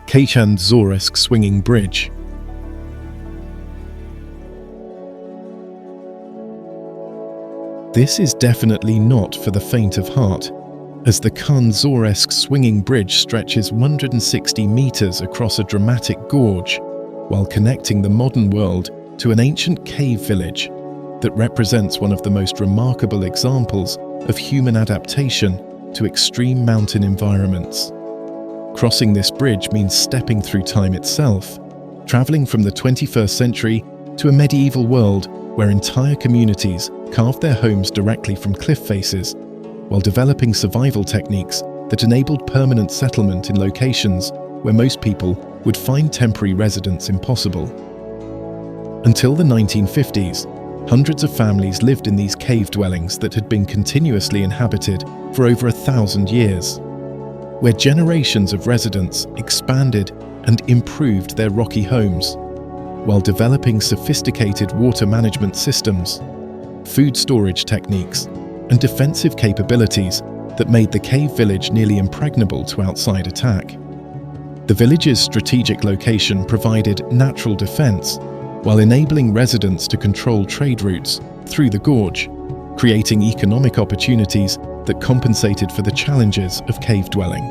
Kayhan-Zoresk Swinging Bridge. This is definitely not for the faint of heart, as the Kayhan-Zoresk Swinging Bridge stretches 160 meters across a dramatic gorge, while connecting the modern world to an ancient cave village that represents one of the most remarkable examples of human adaptation to extreme mountain environments. Crossing this bridge means stepping through time itself, traveling from the 21st century to a medieval world where entire communities carved their homes directly from cliff faces, while developing survival techniques that enabled permanent settlement in locations where most people would find temporary residence impossible. Until the 1950s, hundreds of families lived in these cave dwellings that had been continuously inhabited for over 1,000 years, where generations of residents expanded and improved their rocky homes, while developing sophisticated water management systems, food storage techniques, and defensive capabilities that made the cave village nearly impregnable to outside attack. The village's strategic location provided natural defense, while enabling residents to control trade routes through the gorge, creating economic opportunities that compensated for the challenges of cave dwelling.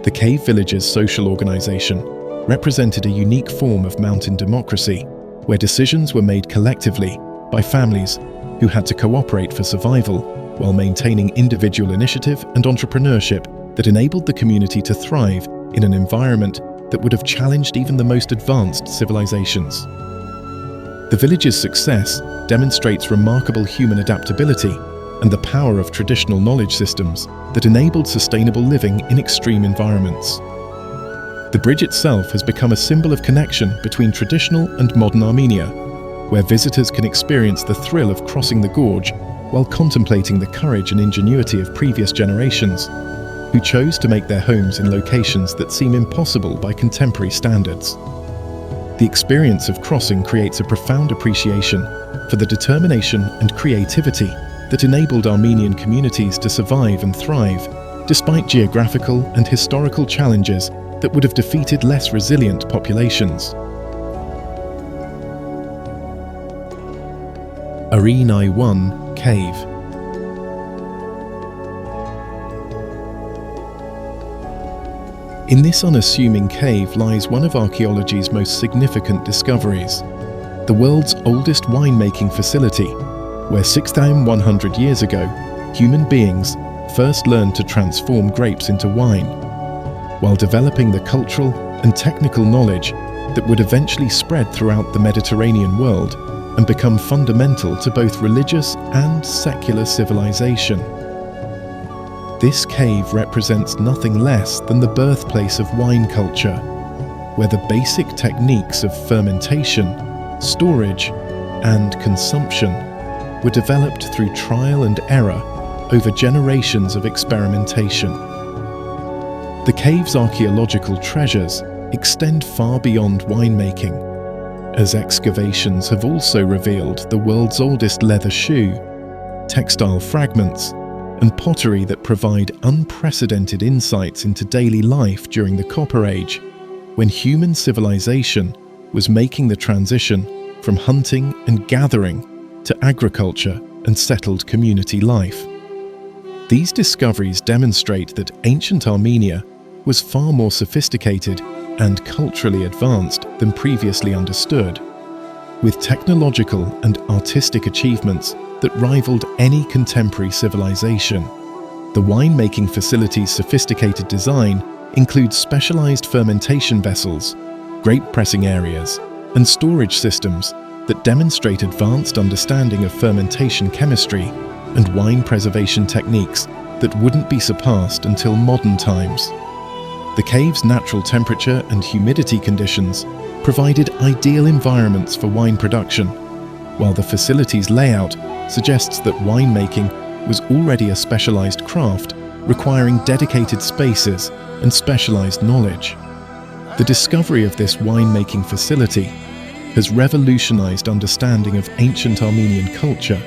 The cave village's social organization represented a unique form of mountain democracy, where decisions were made collectively by families who had to cooperate for survival while maintaining individual initiative and entrepreneurship that enabled the community to thrive in an environment that would have challenged even the most advanced civilizations. The village's success demonstrates remarkable human adaptability and the power of traditional knowledge systems that enabled sustainable living in extreme environments. The bridge itself has become a symbol of connection between traditional and modern Armenia, where visitors can experience the thrill of crossing the gorge while contemplating the courage and ingenuity of previous generations, who chose to make their homes in locations that seem impossible by contemporary standards. The experience of crossing creates a profound appreciation for the determination and creativity that enabled Armenian communities to survive and thrive, despite geographical and historical challenges that would have defeated less resilient populations. Arenai 1 Cave. In this unassuming cave lies one of archaeology's most significant discoveries, the world's oldest winemaking facility, where 6,100 years ago, human beings first learned to transform grapes into wine, while developing the cultural and technical knowledge that would eventually spread throughout the Mediterranean world and become fundamental to both religious and secular civilization. This cave represents nothing less than the birthplace of wine culture, where the basic techniques of fermentation, storage, and consumption were developed through trial and error over generations of experimentation. The cave's archaeological treasures extend far beyond winemaking, as excavations have also revealed the world's oldest leather shoe, textile fragments, and pottery that provide unprecedented insights into daily life during the Copper Age, when human civilization was making the transition from hunting and gathering to agriculture and settled community life. These discoveries demonstrate that ancient Armenia was far more sophisticated and culturally advanced than previously understood, with technological and artistic achievements that rivaled any contemporary civilization. The winemaking facility's sophisticated design includes specialized fermentation vessels, grape pressing areas, and storage systems that demonstrate advanced understanding of fermentation chemistry and wine preservation techniques that wouldn't be surpassed until modern times. The cave's natural temperature and humidity conditions provided ideal environments for wine production, while the facility's layout suggests that winemaking was already a specialized craft requiring dedicated spaces and specialized knowledge. The discovery of this winemaking facility has revolutionized understanding of ancient Armenian culture,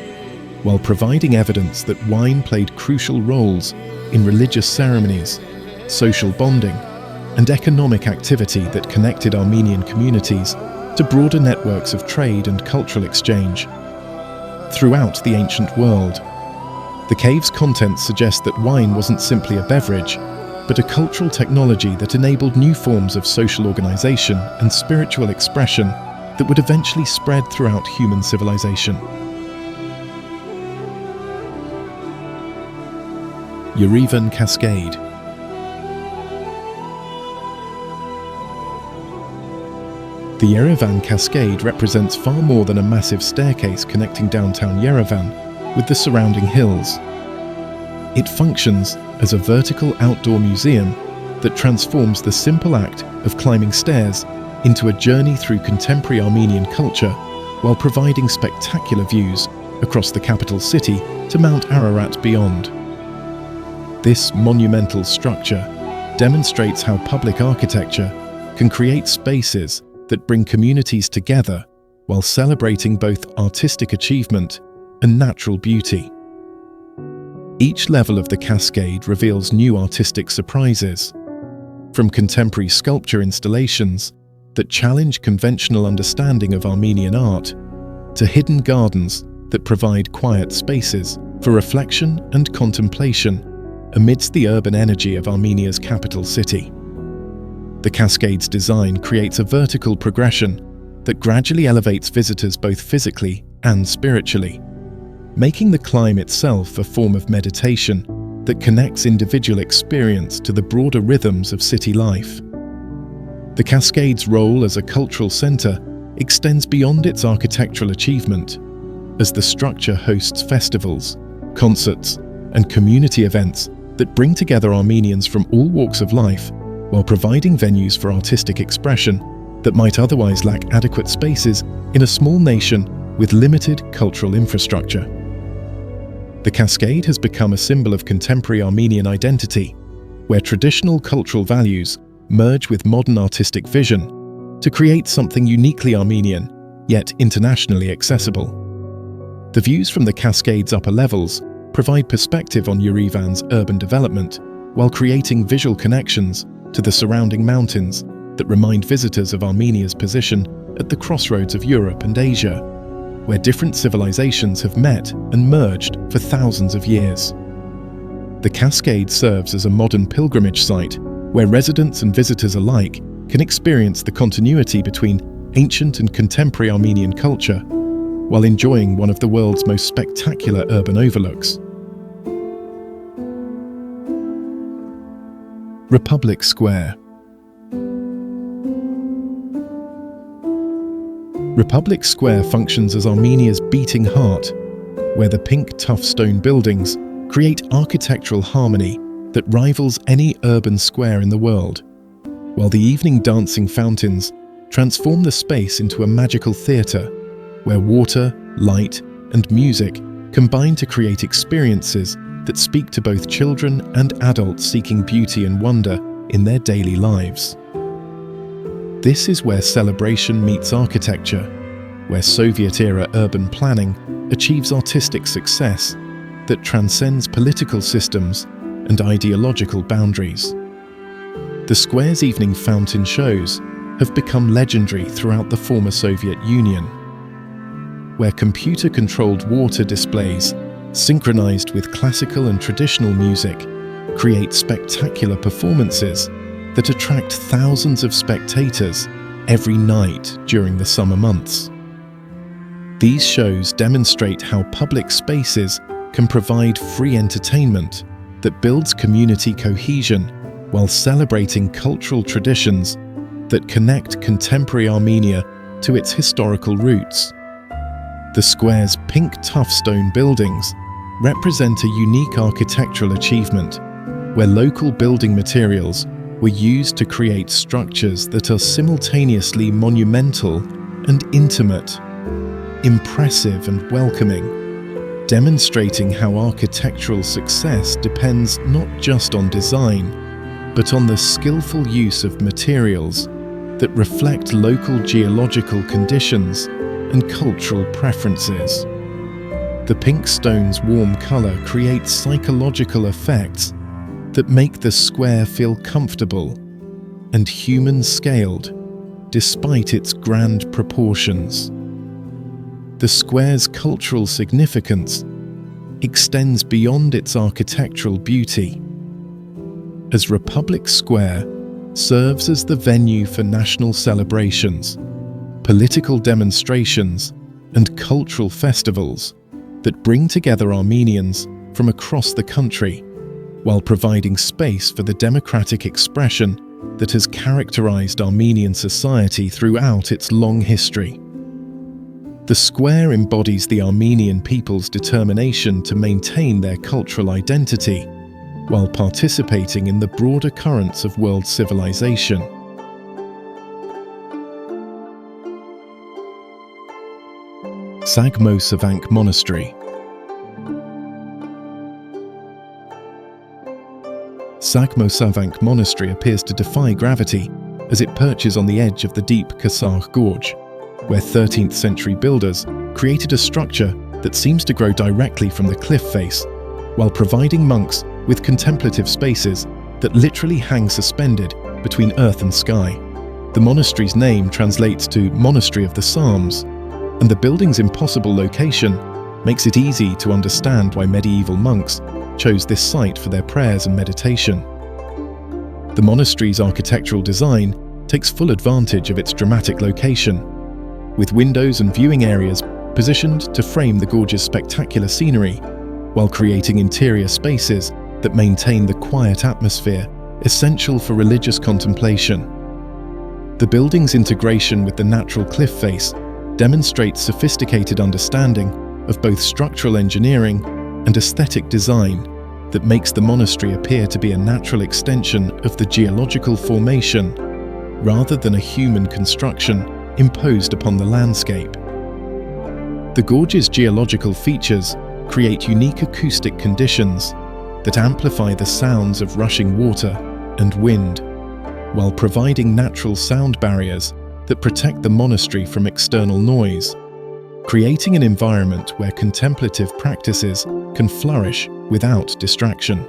while providing evidence that wine played crucial roles in religious ceremonies, social bonding, and economic activity that connected Armenian communities to broader networks of trade and cultural exchange. Throughout the ancient world, the cave's contents suggest that wine wasn't simply a beverage, but a cultural technology that enabled new forms of social organization and spiritual expression that would eventually spread throughout human civilization. Yeravan Cascade. The Yeravan Cascade represents far more than a massive staircase connecting downtown Yerevan with the surrounding hills. It functions as a vertical outdoor museum that transforms the simple act of climbing stairs into a journey through contemporary Armenian culture, while providing spectacular views across the capital city to Mount Ararat beyond. This monumental structure demonstrates how public architecture can create spaces that bring communities together while celebrating both artistic achievement and natural beauty. Each level of the cascade reveals new artistic surprises, from contemporary sculpture installations that challenge conventional understanding of Armenian art, to hidden gardens that provide quiet spaces for reflection and contemplation amidst the urban energy of Armenia's capital city. The cascade's design creates a vertical progression that gradually elevates visitors both physically and spiritually, making the climb itself a form of meditation that connects individual experience to the broader rhythms of city life. The cascade's role as a cultural center extends beyond its architectural achievement, as the structure hosts festivals, concerts, and community events that bring together Armenians from all walks of life, while providing venues for artistic expression that might otherwise lack adequate spaces in a small nation with limited cultural infrastructure. The cascade has become a symbol of contemporary Armenian identity, where traditional cultural values merge with modern artistic vision to create something uniquely Armenian, yet internationally accessible. The views from the cascade's upper levels provide perspective on Yerevan's urban development, while creating visual connections to the surrounding mountains that remind visitors of Armenia's position at the crossroads of Europe and Asia, where different civilizations have met and merged for thousands of years. The cascade serves as a modern pilgrimage site where residents and visitors alike can experience the continuity between ancient and contemporary Armenian culture, while enjoying one of the world's most spectacular urban overlooks. Republic Square. Republic Square functions as Armenia's beating heart, where the pink tough stone buildings create architectural harmony that rivals any urban square in the world, while the evening dancing fountains transform the space into a magical theatre where water, light, and music combine to create experiences that speak to both children and adults seeking beauty and wonder in their daily lives. This is where celebration meets architecture, where Soviet-era urban planning achieves artistic success that transcends political systems and ideological boundaries. The square's evening fountain shows have become legendary throughout the former Soviet Union, where computer-controlled water displays, synchronized with classical and traditional music, create spectacular performances that attract thousands of spectators every night during the summer months. These shows demonstrate how public spaces can provide free entertainment that builds community cohesion while celebrating cultural traditions that connect contemporary Armenia to its historical roots. The square's pink tough stone buildings represent a unique architectural achievement where local building materials were used to create structures that are simultaneously monumental and intimate, impressive and welcoming, demonstrating how architectural success depends not just on design, but on the skillful use of materials that reflect local geological conditions and cultural preferences. The pink stone's warm color creates psychological effects that make the square feel comfortable and human-scaled, despite its grand proportions. The square's cultural significance extends beyond its architectural beauty, as Republic Square serves as the venue for national celebrations, political demonstrations, and cultural festivals that bring together Armenians from across the country, while providing space for the democratic expression that has characterized Armenian society throughout its long history. The square embodies the Armenian people's determination to maintain their cultural identity while participating in the broader currents of world civilization. Sakhos Monastery. Sakhos Monastery appears to defy gravity as it perches on the edge of the deep Kasar Gorge, where 13th century builders created a structure that seems to grow directly from the cliff face, while providing monks with contemplative spaces that literally hang suspended between earth and sky. The monastery's name translates to Monastery of the Psalms, and the building's impossible location makes it easy to understand why medieval monks chose this site for their prayers and meditation. The monastery's architectural design takes full advantage of its dramatic location, with windows and viewing areas positioned to frame the gorge's spectacular scenery, while creating interior spaces that maintain the quiet atmosphere essential for religious contemplation. The building's integration with the natural cliff face demonstrates sophisticated understanding of both structural engineering and aesthetic design that makes the monastery appear to be a natural extension of the geological formation rather than a human construction imposed upon the landscape. The gorge's geological features create unique acoustic conditions that amplify the sounds of rushing water and wind, while providing natural sound barriers that protect the monastery from external noise, creating an environment where contemplative practices can flourish without distraction.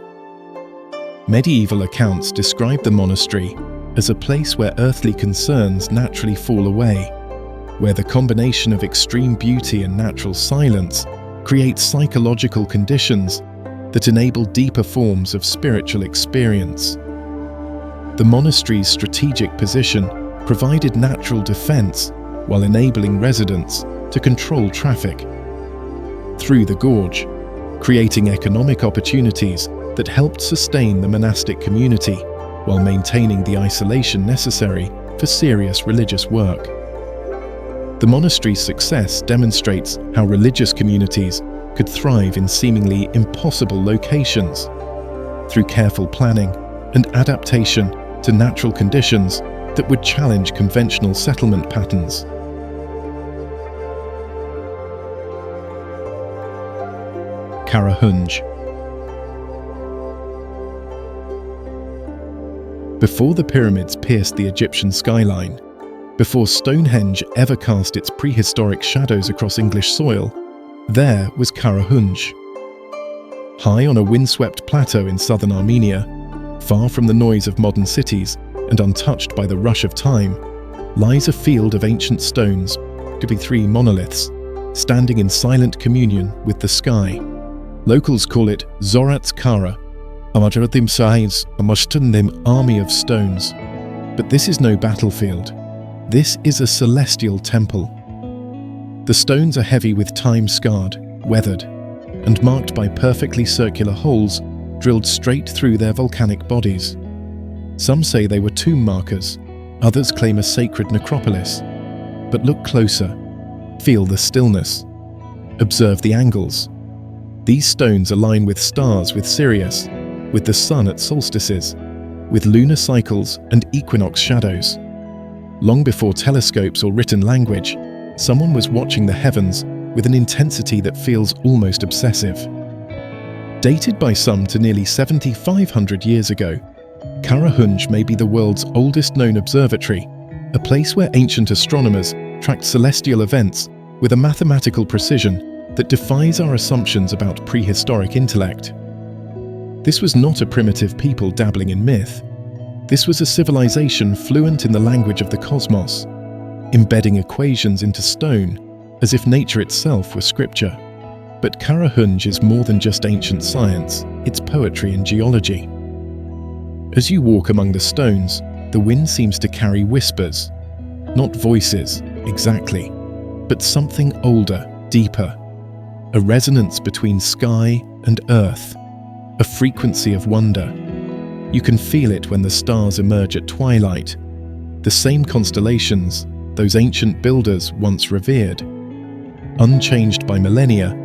Medieval accounts describe the monastery as a place where earthly concerns naturally fall away, where the combination of extreme beauty and natural silence creates psychological conditions that enable deeper forms of spiritual experience. The monastery's strategic position provided natural defense while enabling residents to control traffic through the gorge, creating economic opportunities that helped sustain the monastic community while maintaining the isolation necessary for serious religious work. The monastery's success demonstrates how religious communities could thrive in seemingly impossible locations, through careful planning and adaptation to natural conditions that would challenge conventional settlement patterns. Karahunge. Before the pyramids pierced the Egyptian skyline, before Stonehenge ever cast its prehistoric shadows across English soil, there was Karahunge. High on a windswept plateau in southern Armenia, far from the noise of modern cities and untouched by the rush of time, lies a field of ancient stones, to be 3 monoliths, standing in silent communion with the sky. Locals call it Zorat's Kara, Amajaratim Saiz, Amashtundim army of stones. But this is no battlefield. This is a celestial temple. The stones are heavy with time-scarred, weathered, and marked by perfectly circular holes drilled straight through their volcanic bodies. Some say they were tomb markers, others claim a sacred necropolis. But look closer. Feel the stillness. Observe the angles. These stones align with stars with Sirius, with the sun at solstices, with lunar cycles and equinox shadows. Long before telescopes or written language, someone was watching the heavens with an intensity that feels almost obsessive. Dated by some to nearly 7,500 years ago, Karahunge may be the world's oldest known observatory, a place where ancient astronomers tracked celestial events with a mathematical precision that defies our assumptions about prehistoric intellect. This was not a primitive people dabbling in myth. This was a civilization fluent in the language of the cosmos, embedding equations into stone as if nature itself were scripture. But Karahunge is more than just ancient science, it's poetry and geology. As you walk among the stones, the wind seems to carry whispers, not voices, exactly, but something older, deeper, a resonance between sky and earth, a frequency of wonder. You can feel it when the stars emerge at twilight, the same constellations those ancient builders once revered, unchanged by millennia,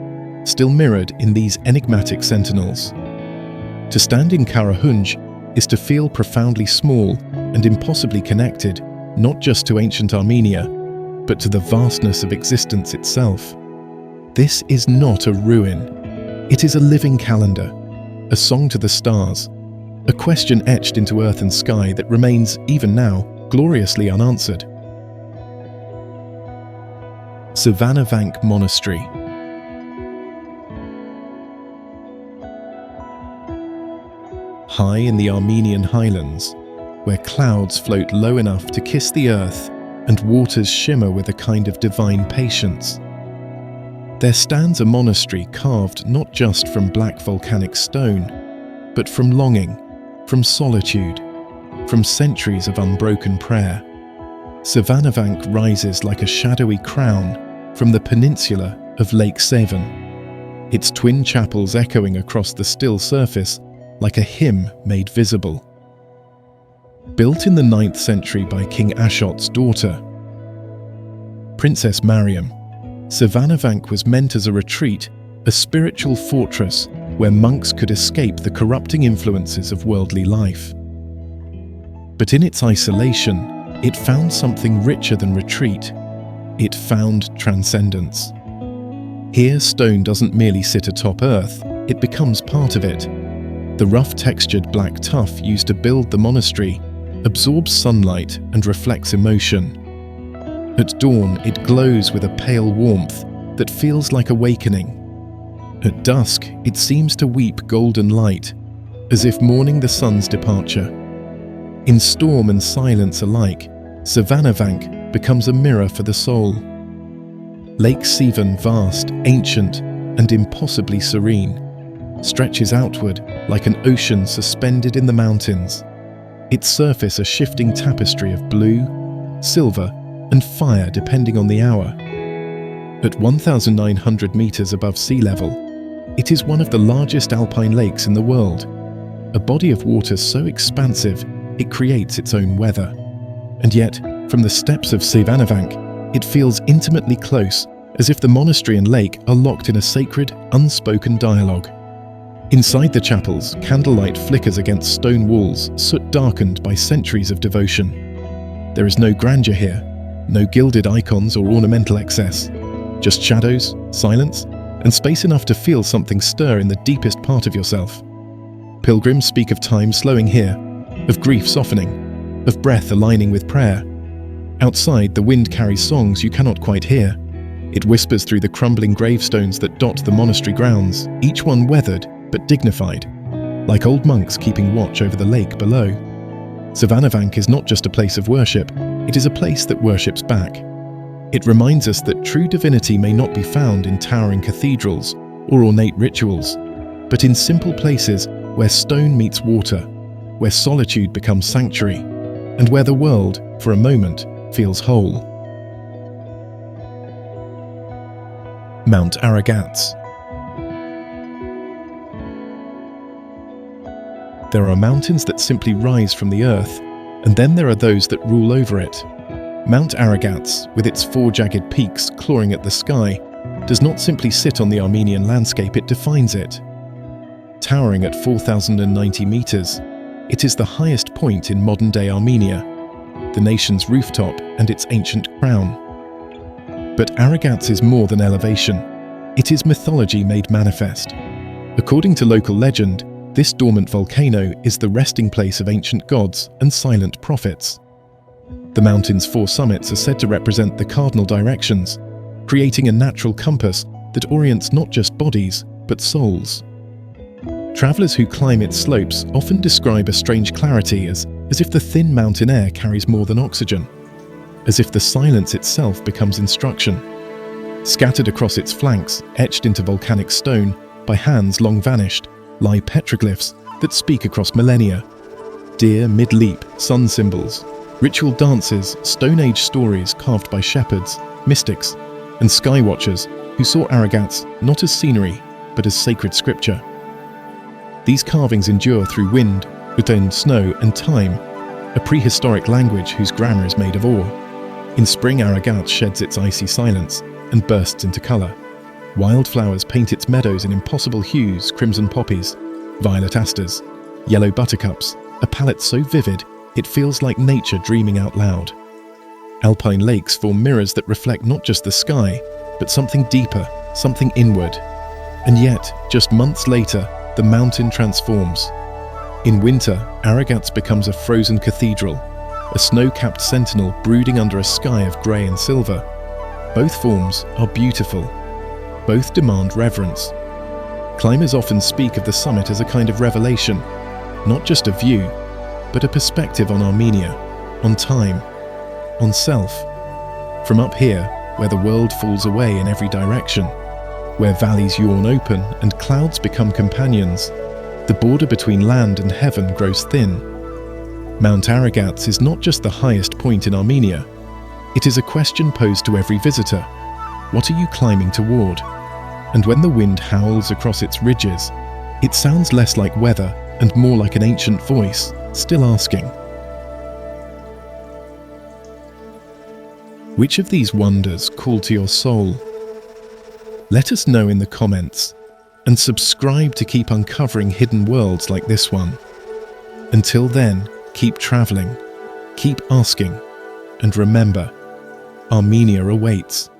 still mirrored in these enigmatic sentinels. To stand in Karahunge is to feel profoundly small and impossibly connected, not just to ancient Armenia, but to the vastness of existence itself. This is not a ruin. It is a living calendar, a song to the stars, a question etched into earth and sky that remains, even now, gloriously unanswered. Noravank Monastery. High in the Armenian highlands, where clouds float low enough to kiss the earth and waters shimmer with a kind of divine patience, there stands a monastery carved not just from black volcanic stone, but from longing, from solitude, from centuries of unbroken prayer. Noravank rises like a shadowy crown from the peninsula of Lake Sevan, its twin chapels echoing across the still surface like a hymn made visible. Built in the 9th century by King Ashot's daughter, Princess Mariam, Noravank was meant as a retreat, a spiritual fortress where monks could escape the corrupting influences of worldly life. But in its isolation, it found something richer than retreat. It found transcendence. Here, stone doesn't merely sit atop earth, it becomes part of it. The rough-textured black tuff used to build the monastery absorbs sunlight and reflects emotion. At dawn, it glows with a pale warmth that feels like awakening. At dusk, it seems to weep golden light, as if mourning the sun's departure. In storm and silence alike, Noravank becomes a mirror for the soul. Lake Sevan, vast, ancient, and impossibly serene, stretches outward like an ocean suspended in the mountains, its surface a shifting tapestry of blue, silver, and fire depending on the hour. At 1,900 meters above sea level, it is one of the largest alpine lakes in the world, a body of water so expansive it creates its own weather. And yet, from the steps of Noravank, it feels intimately close, as if the monastery and lake are locked in a sacred, unspoken dialogue. Inside the chapels, candlelight flickers against stone walls, soot darkened by centuries of devotion. There is no grandeur here, no gilded icons or ornamental excess, just shadows, silence, and space enough to feel something stir in the deepest part of yourself. Pilgrims speak of time slowing here, of grief softening, of breath aligning with prayer. Outside, the wind carries songs you cannot quite hear. It whispers through the crumbling gravestones that dot the monastery grounds, each one weathered but dignified, like old monks keeping watch over the lake below. Noravank is not just a place of worship, it is a place that worships back. It reminds us that true divinity may not be found in towering cathedrals or ornate rituals, but in simple places where stone meets water, where solitude becomes sanctuary, and where the world, for a moment, feels whole. Mount Aragats. There are mountains that simply rise from the earth, and then there are those that rule over it. Mount Aragats, with its 4 jagged peaks clawing at the sky, does not simply sit on the Armenian landscape, it defines it. Towering at 4,090 meters, it is the highest point in modern-day Armenia, the nation's rooftop and its ancient crown. But Aragats is more than elevation. It is mythology made manifest. According to local legend, this dormant volcano is the resting place of ancient gods and silent prophets. The mountain's 4 summits are said to represent the cardinal directions, creating a natural compass that orients not just bodies, but souls. Travelers who climb its slopes often describe a strange clarity as if the thin mountain air carries more than oxygen, as if the silence itself becomes instruction. Scattered across its flanks, etched into volcanic stone by hands long vanished, lie petroglyphs that speak across millennia. Deer mid-leap, sun symbols, ritual dances, Stone Age stories carved by shepherds, mystics, and sky watchers who saw Aragats not as scenery, but as sacred scripture. These carvings endure through wind, snow, and time, a prehistoric language whose grammar is made of awe. In spring, Aragats sheds its icy silence and bursts into colour. Wildflowers paint its meadows in impossible hues: crimson poppies, violet asters, yellow buttercups, a palette so vivid it feels like nature dreaming out loud. Alpine lakes form mirrors that reflect not just the sky, but something deeper, something inward. And yet, just months later, the mountain transforms. In winter, Aragats becomes a frozen cathedral, a snow-capped sentinel brooding under a sky of grey and silver. Both forms are beautiful. Both demand reverence. Climbers often speak of the summit as a kind of revelation, not just a view, but a perspective on Armenia, on time, on self. From up here, where the world falls away in every direction, where valleys yawn open and clouds become companions, the border between land and heaven grows thin. Mount Aragats is not just the highest point in Armenia. It is a question posed to every visitor. What are you climbing toward? And when the wind howls across its ridges, it sounds less like weather and more like an ancient voice, still asking. Which of these wonders call to your soul? Let us know in the comments, and subscribe to keep uncovering hidden worlds like this one. Until then, keep traveling, keep asking, and remember, Armenia awaits.